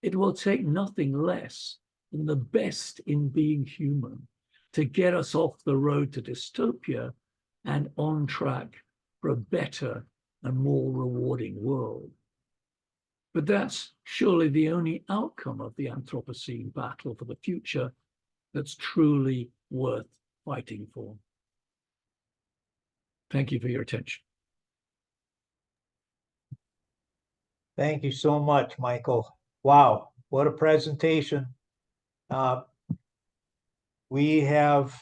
it will take nothing less than the best in being human to get us off the road to dystopia and on track for a better and more rewarding world. But that's surely the only outcome of the Anthropocene battle for the future that's truly worth fighting for. Thank you for your attention. Thank you so much, Michael. Wow, what a presentation. We have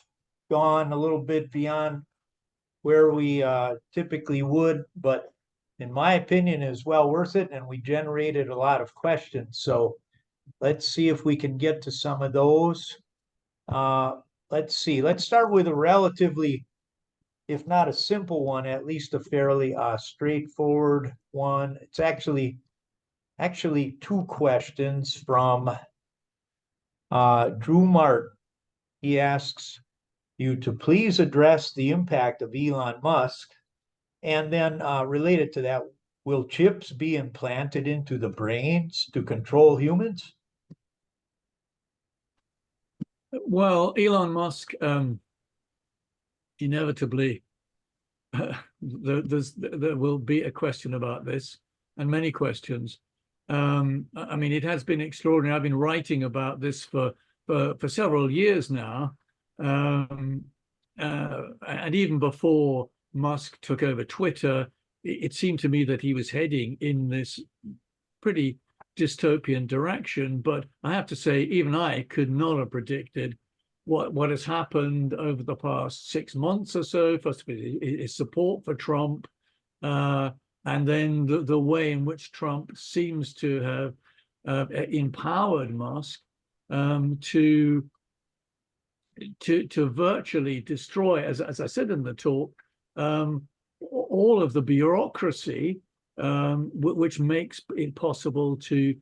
gone a little bit beyond where we typically would, but in my opinion is well worth it, and we generated a lot of questions. So let's see if we can get to some of those. Let's see, let's start with a relatively, if not a simple one, at least a fairly straightforward one. It's actually two questions from Drew Martin. He asks you to please address the impact of Elon Musk, and then related to that, will chips be implanted into the brains to control humans? Well, Elon Musk, inevitably, there will be a question about this, and many questions. I mean, it has been extraordinary. I've been writing about this for several years now, and even before Musk took over Twitter, it seemed to me that he was heading in this pretty dystopian direction. But I have to say, even I could not have predicted what has happened over the past 6 months or so. First of all, his support for Trump, and then the way in which Trump seems to have empowered Musk to virtually destroy, as I said in the talk, all of the bureaucracy, which makes it possible to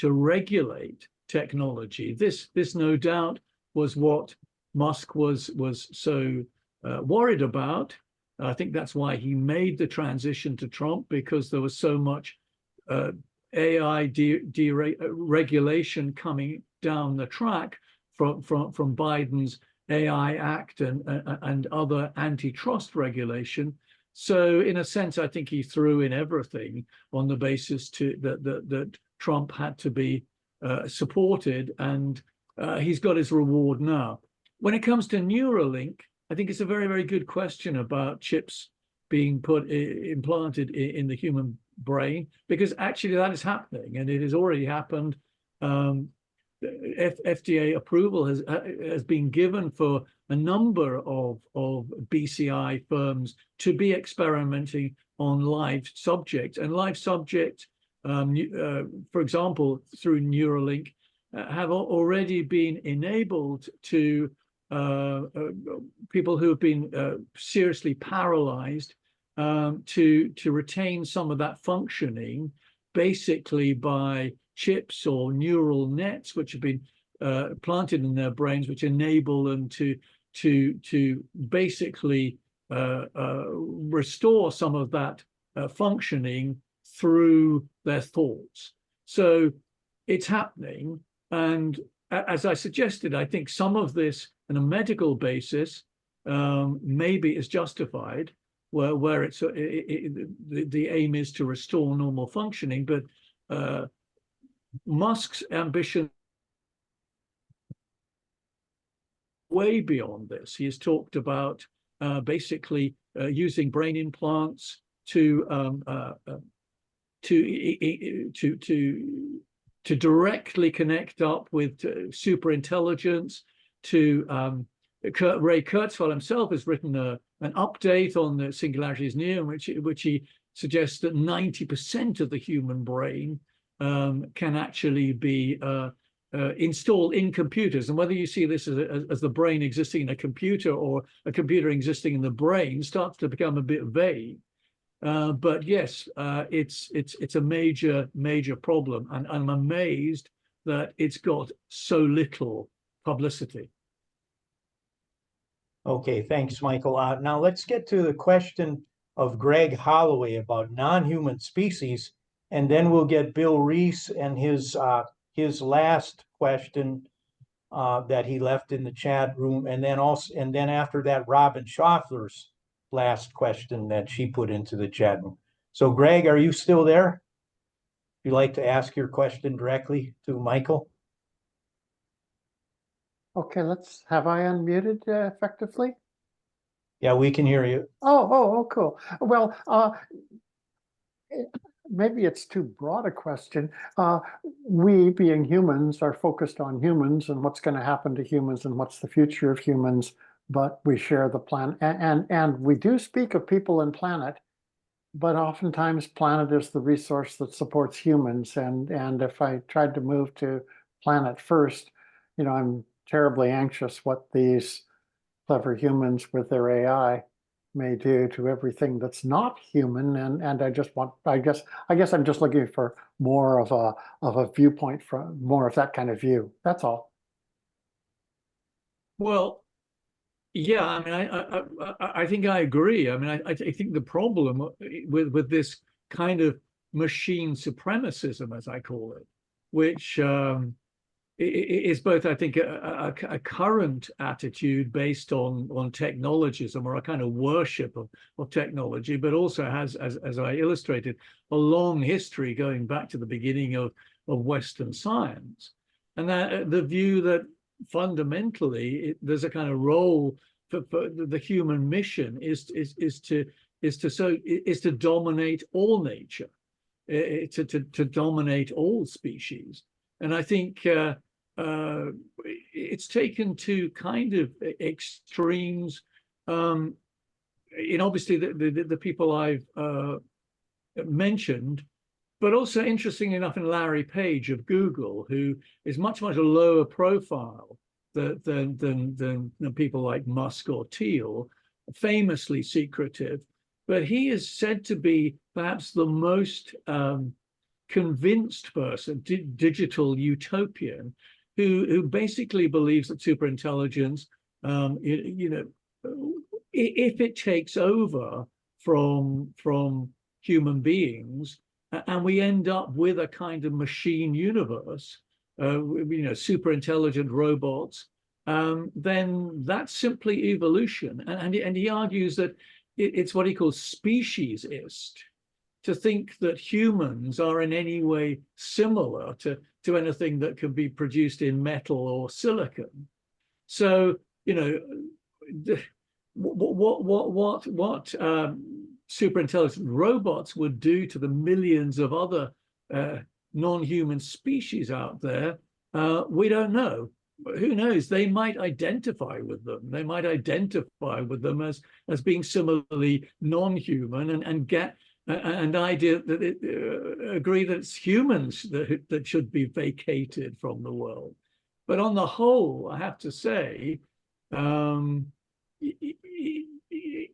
regulate technology. This no doubt was what Musk was so worried about. I think that's why he made the transition to Trump, because there was so much AI deregulation coming down the track from Biden's AI Act and other antitrust regulation. So in a sense, I think he threw in everything on the basis that Trump had to be supported, and he's got his reward now. When it comes to Neuralink, I think it's a very, very good question about chips being implanted in the human brain, because actually that is happening, and it has already happened. FDA approval has been given for a number of BCI firms to be experimenting on live subjects, and live subjects, for example, through Neuralink, have already been enabled to people who have been seriously paralyzed to retain some of that functioning, basically by chips or neural nets which have been planted in their brains, which enable them to basically restore some of that functioning through their thoughts. So it's happening, and as I suggested, I think some of this on a medical basis maybe is justified, where it's the aim is to restore normal functioning, but Musk's ambition way beyond this. He has talked about basically using brain implants to to directly connect up with super intelligence. To Ray Kurzweil himself has written an update on the Singularity is Near, in which he suggests that 90% of the human brain can actually be installed in computers. And whether you see this as the brain existing in a computer or a computer existing in the brain starts to become a bit vague. But yes, it's a major problem, and I'm amazed that it's got so little publicity. Okay, thanks, Michael. Now let's get to the question of Greg Holloway about non-human species, and then we'll get Bill Reese and his last question that he left in the chat room, and then after that, Robin Schaffler's last question that she put into the chat room. So, Greg, are you still there? You'd like to ask your question directly to Michael? Okay, have I unmuted effectively? Yeah, we can hear you. Oh, cool. Well, maybe it's too broad a question. We, being humans, are focused on humans and what's going to happen to humans and what's the future of humans, but we share the planet. And we do speak of people and planet, but oftentimes planet is the resource that supports humans. And if I tried to move to planet first, I'm terribly anxious what these clever humans with their AI may do to everything that's not human. And I guess I'm just looking for more of a viewpoint, from more of that kind of view. That's all. Well, yeah, I mean, I think I agree. I mean, I think the problem with this kind of machine supremacism, as I call it, which is both, I think, a current attitude based on technologism, or a kind of worship of technology, but also has, as I illustrated, a long history going back to the beginning of Western science, and that the view that fundamentally there's a kind of role for the human mission is to dominate all nature, to dominate all species. And I think it's taken to kind of extremes in obviously the people I've mentioned, but also interesting enough in Larry Page of Google, who is much a lower profile than people like Musk or Thiel, famously secretive, but he is said to be perhaps the most convinced person, digital utopian, who basically believes that superintelligence, if it takes over from human beings, and we end up with a kind of machine universe, super intelligent robots, then that's simply evolution. And he argues that it's what he calls speciesist, to think that humans are in any way similar to anything that can be produced in metal or silicon. So, what super intelligent robots would do to the millions of other non-human species out there, we don't know. Who knows? They might identify with them. They might identify with them as being similarly non-human, and get an idea that agree that it's humans that should be vacated from the world. But on the whole, I have to say,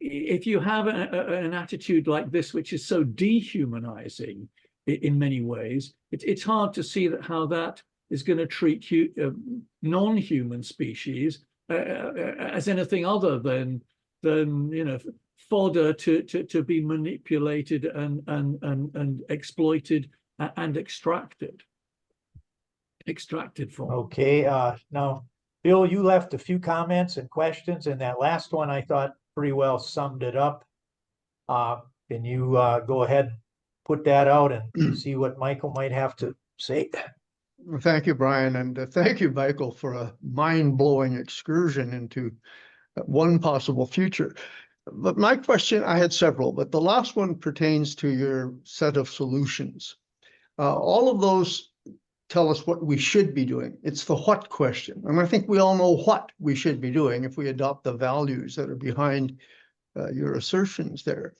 if you have an attitude like this, which is so dehumanizing in many ways, it's hard to see how that is going to treat non-human species as anything other than fodder to be manipulated and exploited and extracted from. Okay, now, Bill, you left a few comments and questions, and that last one I thought pretty well summed it up. Can you go ahead, put that out, and see what Michael might have to say? Well, thank you, Brian, and thank you, Michael, for a mind-blowing excursion into one possible future. But my question, I had several, but the last one pertains to your set of solutions. All of those tell us what we should be doing. It's the what question. And I think we all know what we should be doing if we adopt the values that are behind your assertions there.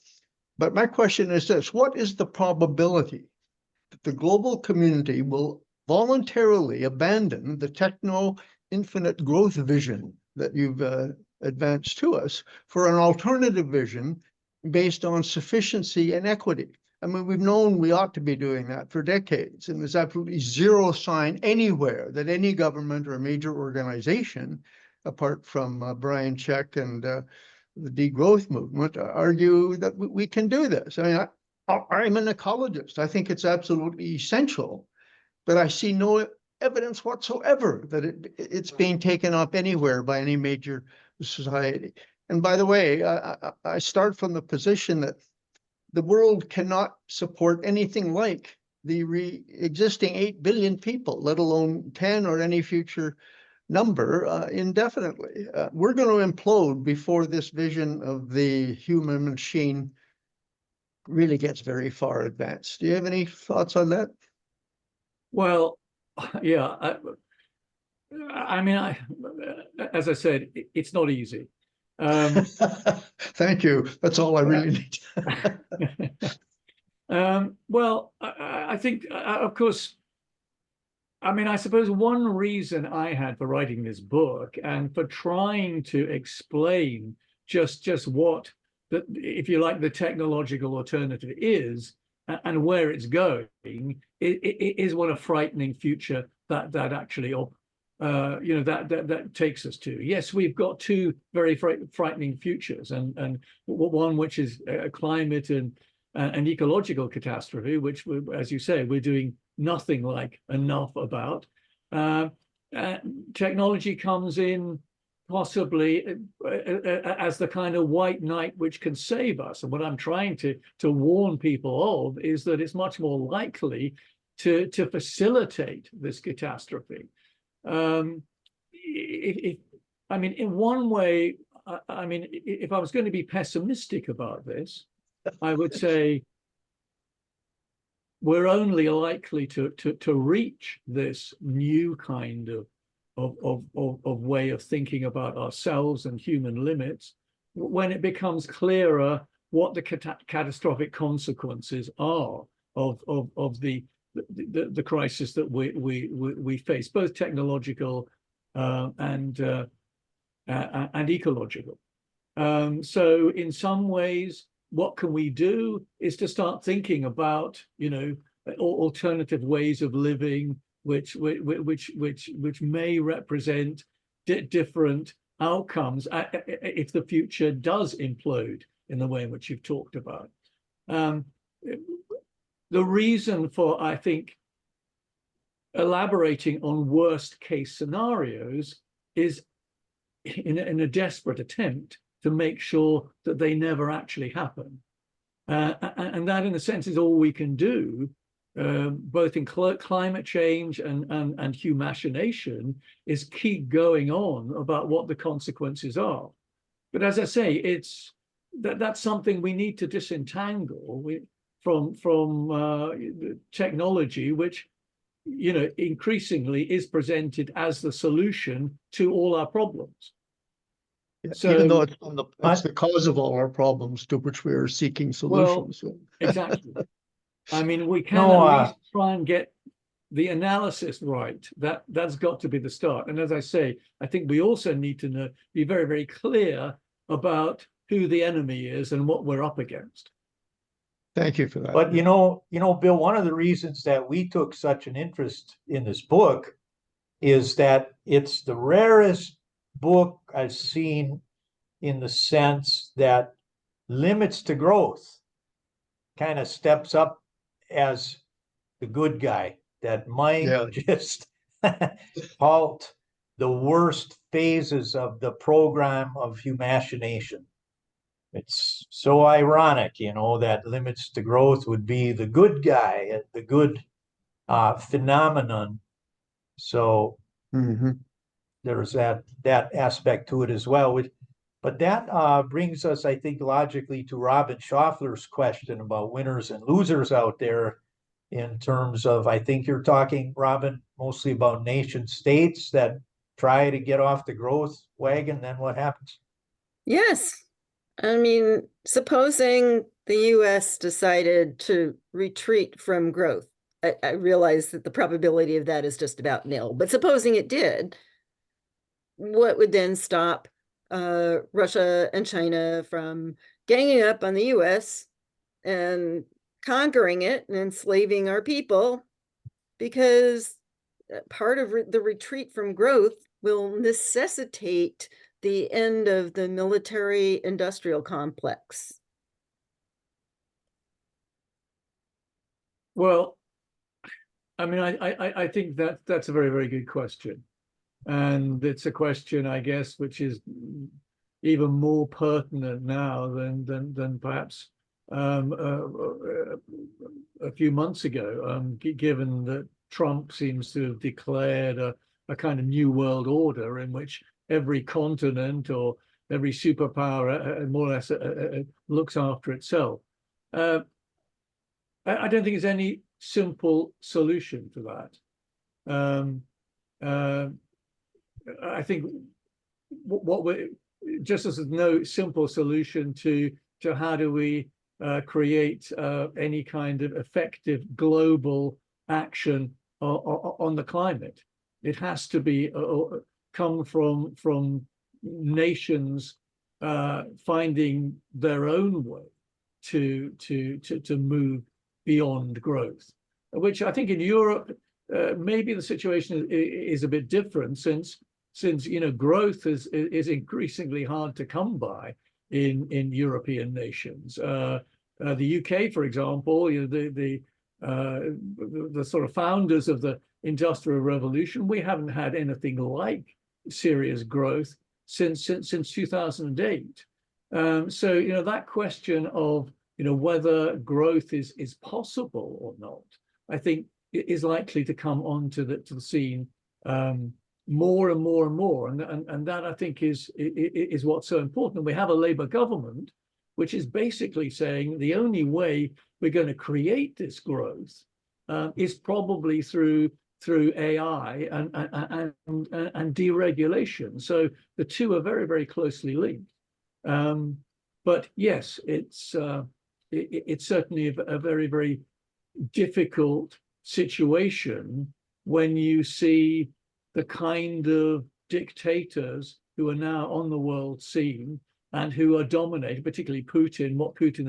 But my question is this: what is the probability that the global community will voluntarily abandon the techno-infinite growth vision that you've advanced to us for an alternative vision based on sufficiency and equity? I mean, we've known we ought to be doing that for decades, and there's absolutely zero sign anywhere that any government or major organization, apart from Brian Check and the degrowth movement, argue that we can do this. I mean, I'm an ecologist. I think it's absolutely essential, but I see no evidence whatsoever that it's being taken up anywhere by any major society. And by the way, I start from the position that the world cannot support anything like the existing 8 billion people, let alone 10 or any future number indefinitely. We're going to implode before this vision of the human machine really gets very far advanced. Do you have any thoughts on that? Well, yeah, I mean, as I said, it's not easy. Thank you. That's all I really need. Well, I think, of course, I mean, I suppose one reason I had for writing this book and for trying to explain just what, if you like, the technological alternative is and where it's going, is what a frightening future that actually that takes us to. Yes, we've got two very frightening futures, and one which is a climate and an ecological catastrophe, which, as you say, we're doing nothing like enough about. Technology comes in possibly as the kind of white knight which can save us. And what I'm trying to warn people of is that it's much more likely to facilitate this catastrophe. I mean, in one way, I mean, if I was going to be pessimistic about this, I would say we're only likely to reach this new kind of way of thinking about ourselves and human limits when it becomes clearer what the catastrophic consequences are of the crisis that we face, both technological and ecological. So in some ways, what can we do is to start thinking about, alternative ways of living, which may represent different outcomes if the future does implode in the way in which you've talked about. The reason for, I think, elaborating on worst case scenarios is in a desperate attempt to make sure that they never actually happen. And that, in a sense, is all we can do, both in climate change and humachination, is keep going on about what the consequences are. But as I say, that's something we need to disentangle from technology, which increasingly is presented as the solution to all our problems. So, even though it's the cause of all our problems to which we are seeking solutions. Well, exactly. I mean, we can at least try and get the analysis right. That's got to be the start. And as I say, I think we also need to be very, very clear about who the enemy is and what we're up against. Thank you for that. But Bill, one of the reasons that we took such an interest in this book is that it's the rarest book I've seen in the sense that limits to growth kind of steps up as the good guy that might just halt the worst phases of the program of humachination. It's so ironic, that limits to growth would be the good guy, the good phenomenon. So there's that aspect to it as well. But that brings us, I think, logically to Robin Schaffler's question about winners and losers out there in terms of, I think you're talking, Robin, mostly about nation states that try to get off the growth wagon, then what happens? Yes. I mean, supposing the US decided to retreat from growth, I realize that the probability of that is just about nil, but supposing it did, what would then stop Russia and China from ganging up on the US and conquering it and enslaving our people? Because part of the retreat from growth will necessitate the end of the military industrial complex. Well, I mean, I think that that's a very, very good question. And it's a question, I guess, which is even more pertinent now than perhaps a few months ago, given that Trump seems to have declared a kind of new world order in which every continent or every superpower more or less looks after itself. I don't think there's any simple solution to that. I think what we're just as there's no simple solution to how do we create any kind of effective global action on the climate. It has to be come from nations finding their own way to move beyond growth, which I think in Europe maybe the situation is a bit different since growth is increasingly hard to come by in European nations. The UK, for example, the sort of founders of the Industrial Revolution, we haven't had anything like serious growth since 2008. So that question of whether growth is possible or not, I think is likely to come onto the scene more and more and more, and that I think is what's so important. We have a Labour government which is basically saying the only way we're going to create this growth is probably through AI and deregulation. So the two are very, very closely linked. But yes, it's certainly a very, very difficult situation when you see the kind of dictators who are now on the world scene and who are dominating, particularly Putin. What Putin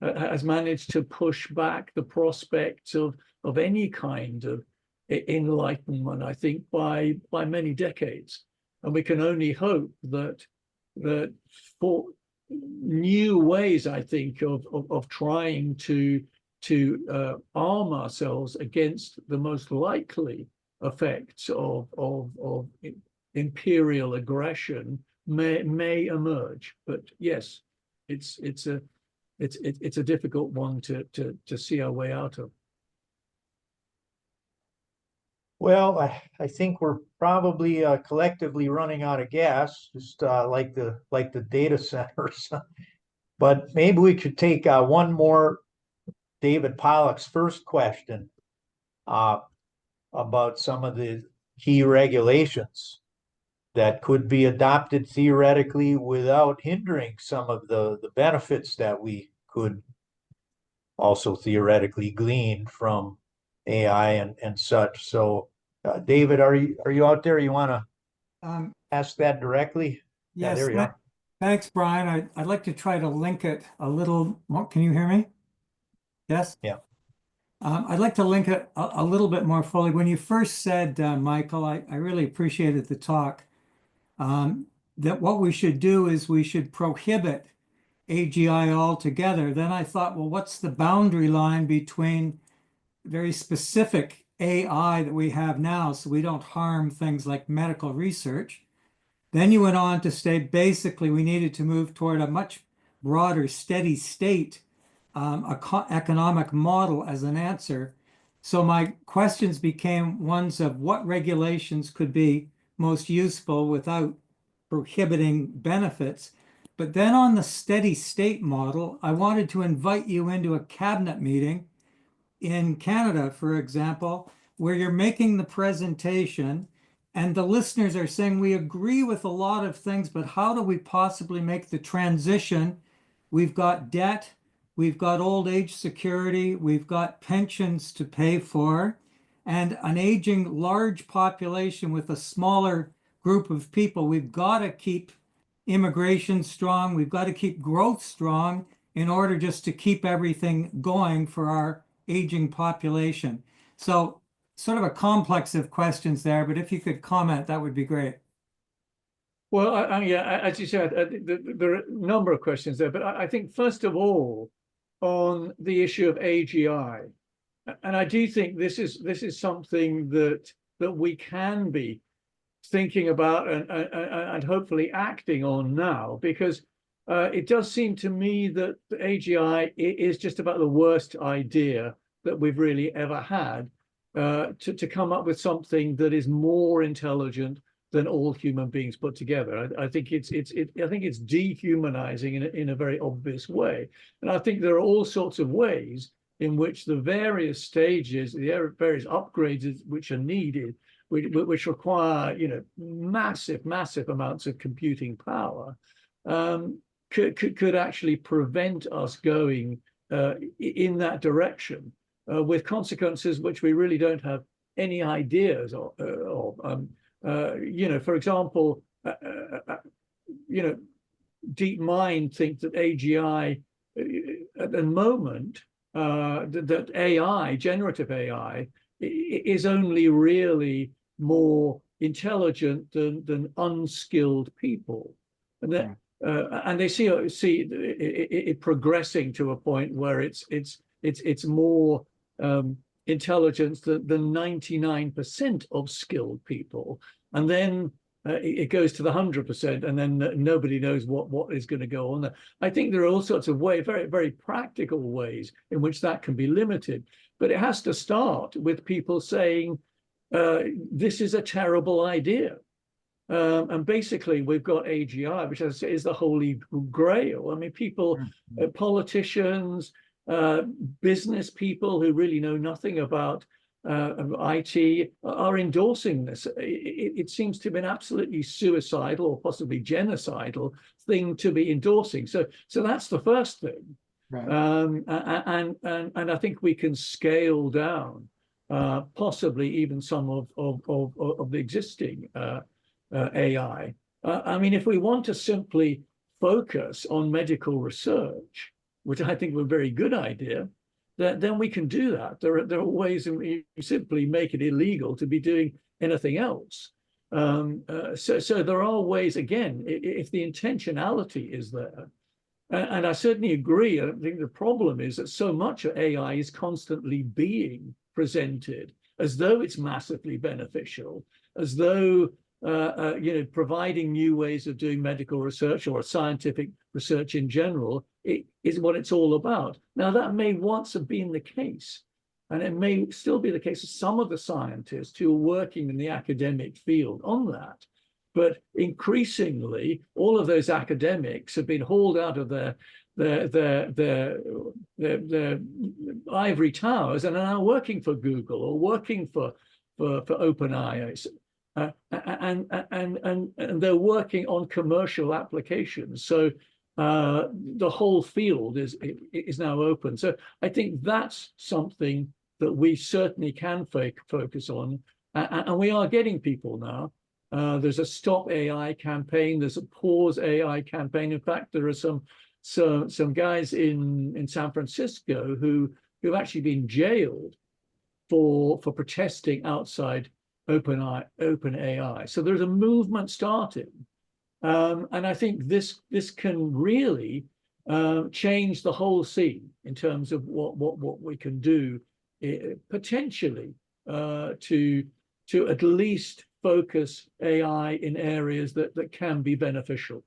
has managed to push back the prospects of any kind of enlightenment, I think, by many decades. And we can only hope that for new ways, I think, of trying to arm ourselves against the most likely effects of imperial aggression may emerge. But yes, it's a difficult one to see our way out of. Well, I think we're probably collectively running out of gas, just like the data centers. But maybe we could take one more, David Pollock's first question about some of the key regulations that could be adopted theoretically without hindering some of the benefits that we could also theoretically glean from AI and such. So, David, are you out there? You want to ask that directly? Yes, there you are. Thanks, Brian. I'd like to try to link it a little more. Can you hear me? Yes? Yeah. I'd like to link it a little bit more fully. When you first said, Michael, I really appreciated the talk, that what we should do is we should prohibit AGI altogether. Then I thought, well, what's the boundary line between very specific AI that we have now so we don't harm things like medical research? Then you went on to state basically we needed to move toward a much broader steady state economic model as an answer. So my questions became ones of what regulations could be most useful without prohibiting benefits. But then on the steady state model, I wanted to invite you into a cabinet meeting in Canada, for example, where you're making the presentation and the listeners are saying, we agree with a lot of things, but how do we possibly make the transition? We've got debt, we've got old age security, we've got pensions to pay for, and an aging large population with a smaller group of people. We've got to keep immigration strong. We've got to keep growth strong in order just to keep everything going for our aging population. So sort of a complex of questions there, but if you could comment, that would be great. Well, yeah, as you said, there are a number of questions there, but I think first of all, on the issue of AGI, and I do think this is something that we can be thinking about and hopefully acting on now, because it does seem to me that the AGI is just about the worst idea that we've really ever had, to come up with something that is more intelligent than all human beings put together. I think it's dehumanizing in a very obvious way, and I think there are all sorts of ways in which the various stages, the various upgrades which are needed, which require, you know, massive amounts of computing power, could actually prevent us going in that direction, with consequences which we really don't have any ideas of. You know, for example, you know, DeepMind think that AGI at the moment, that AI, generative AI, is only really more intelligent than unskilled people, and that and they see it progressing to a point where it's more intelligence than 99% of skilled people, and then it goes to the 100%, and then nobody knows what is going to go on there. I think there are all sorts of ways, very practical ways in which that can be limited, but it has to start with people saying this is a terrible idea. And basically, we've got AGI, which is the holy grail. I mean, people, politicians, business people who really know nothing about IT are endorsing this. It seems to be an absolutely suicidal or possibly genocidal thing to be endorsing. So that's the first thing. Right. And I think we can scale down possibly even some of the existing AI. I mean, if we want to simply focus on medical research, which I think would be a very good idea, then we can do that. There are ways in which you simply make it illegal to be doing anything else. So there are ways, again, if the intentionality is there. And I certainly agree. I think the problem is that so much of AI is constantly being presented as though it's massively beneficial, as though you know, providing new ways of doing medical research or scientific research in general is what it's all about. Now, that may once have been the case, and it may still be the case of some of the scientists who are working in the academic field on that. But increasingly, all of those academics have been hauled out of their ivory towers and are now working for Google or working for OpenAI. And they're working on commercial applications. So the whole field is now open. So I think that's something that we certainly can focus on, and we are getting people now. There's a Stop AI campaign. There's a Pause AI campaign. In fact, there are some guys in San Francisco who've actually been jailed for protesting outside OpenAI. So there's a movement starting, and I think this can really change the whole scene in terms of what we can do potentially to at least focus AI in areas that can be beneficial.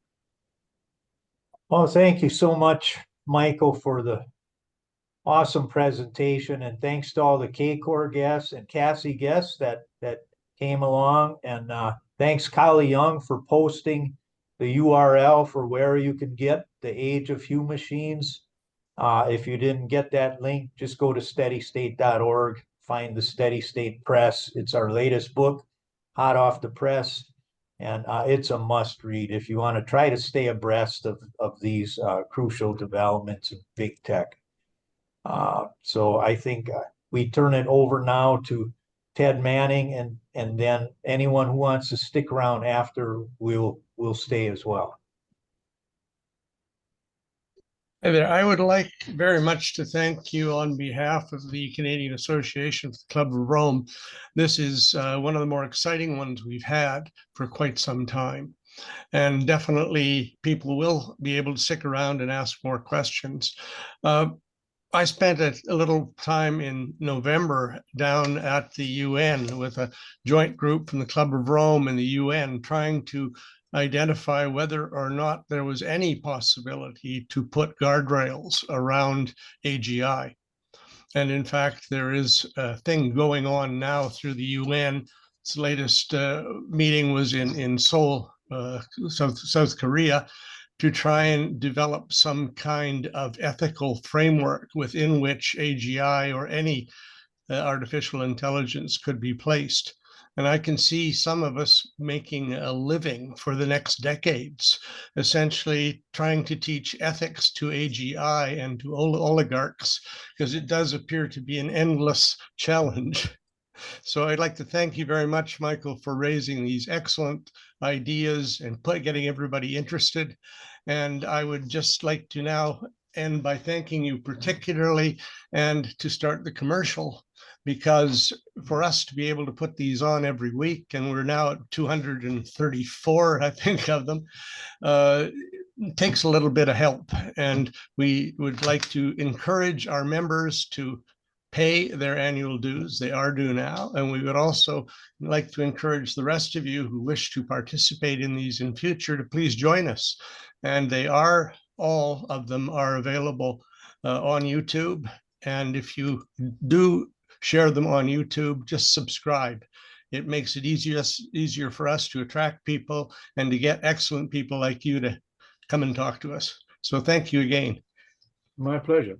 Well, thank you so much, Michael, for the awesome presentation, and thanks to all the CACOR guests and CACI guests that came along, and thanks Kylie Young for posting the URL for where you can get The Age of Humachines. If you didn't get that link, just go to steadystate.org, find the Steady State Press. It's our latest book, hot off the press, and it's a must read if you want to try to stay abreast of these crucial developments in big tech. So I think we turn it over now to Ted Manning, and then anyone who wants to stick around after will stay as well. Hey there. I would like very much to thank you on behalf of the Canadian Association for the Club of Rome. This is one of the more exciting ones we've had for quite some time. And definitely people will be able to stick around and ask more questions. I spent a little time in November down at the UN with a joint group from the Club of Rome and the UN trying to identify whether or not there was any possibility to put guardrails around AGI. And in fact, there is a thing going on now through the UN. Its latest meeting was in Seoul, South Korea, to try and develop some kind of ethical framework within which AGI or any artificial intelligence could be placed. And I can see some of us making a living for the next decades, essentially trying to teach ethics to AGI and to oligarchs, because it does appear to be an endless challenge. So I'd like to thank you very much, Michael, for raising these excellent ideas and getting everybody interested. And I would just like to now end by thanking you particularly, and to start the commercial, because for us to be able to put these on every week, and we're now at 234, I think, of them, takes a little bit of help. And we would like to encourage our members to pay their annual dues. They are due now. And we would also like to encourage the rest of you who wish to participate in these in future to please join us. And all of them are available on YouTube. And if you do share them on YouTube, just subscribe. It makes it easier for us to attract people and to get excellent people like you to come and talk to us. So thank you again. My pleasure.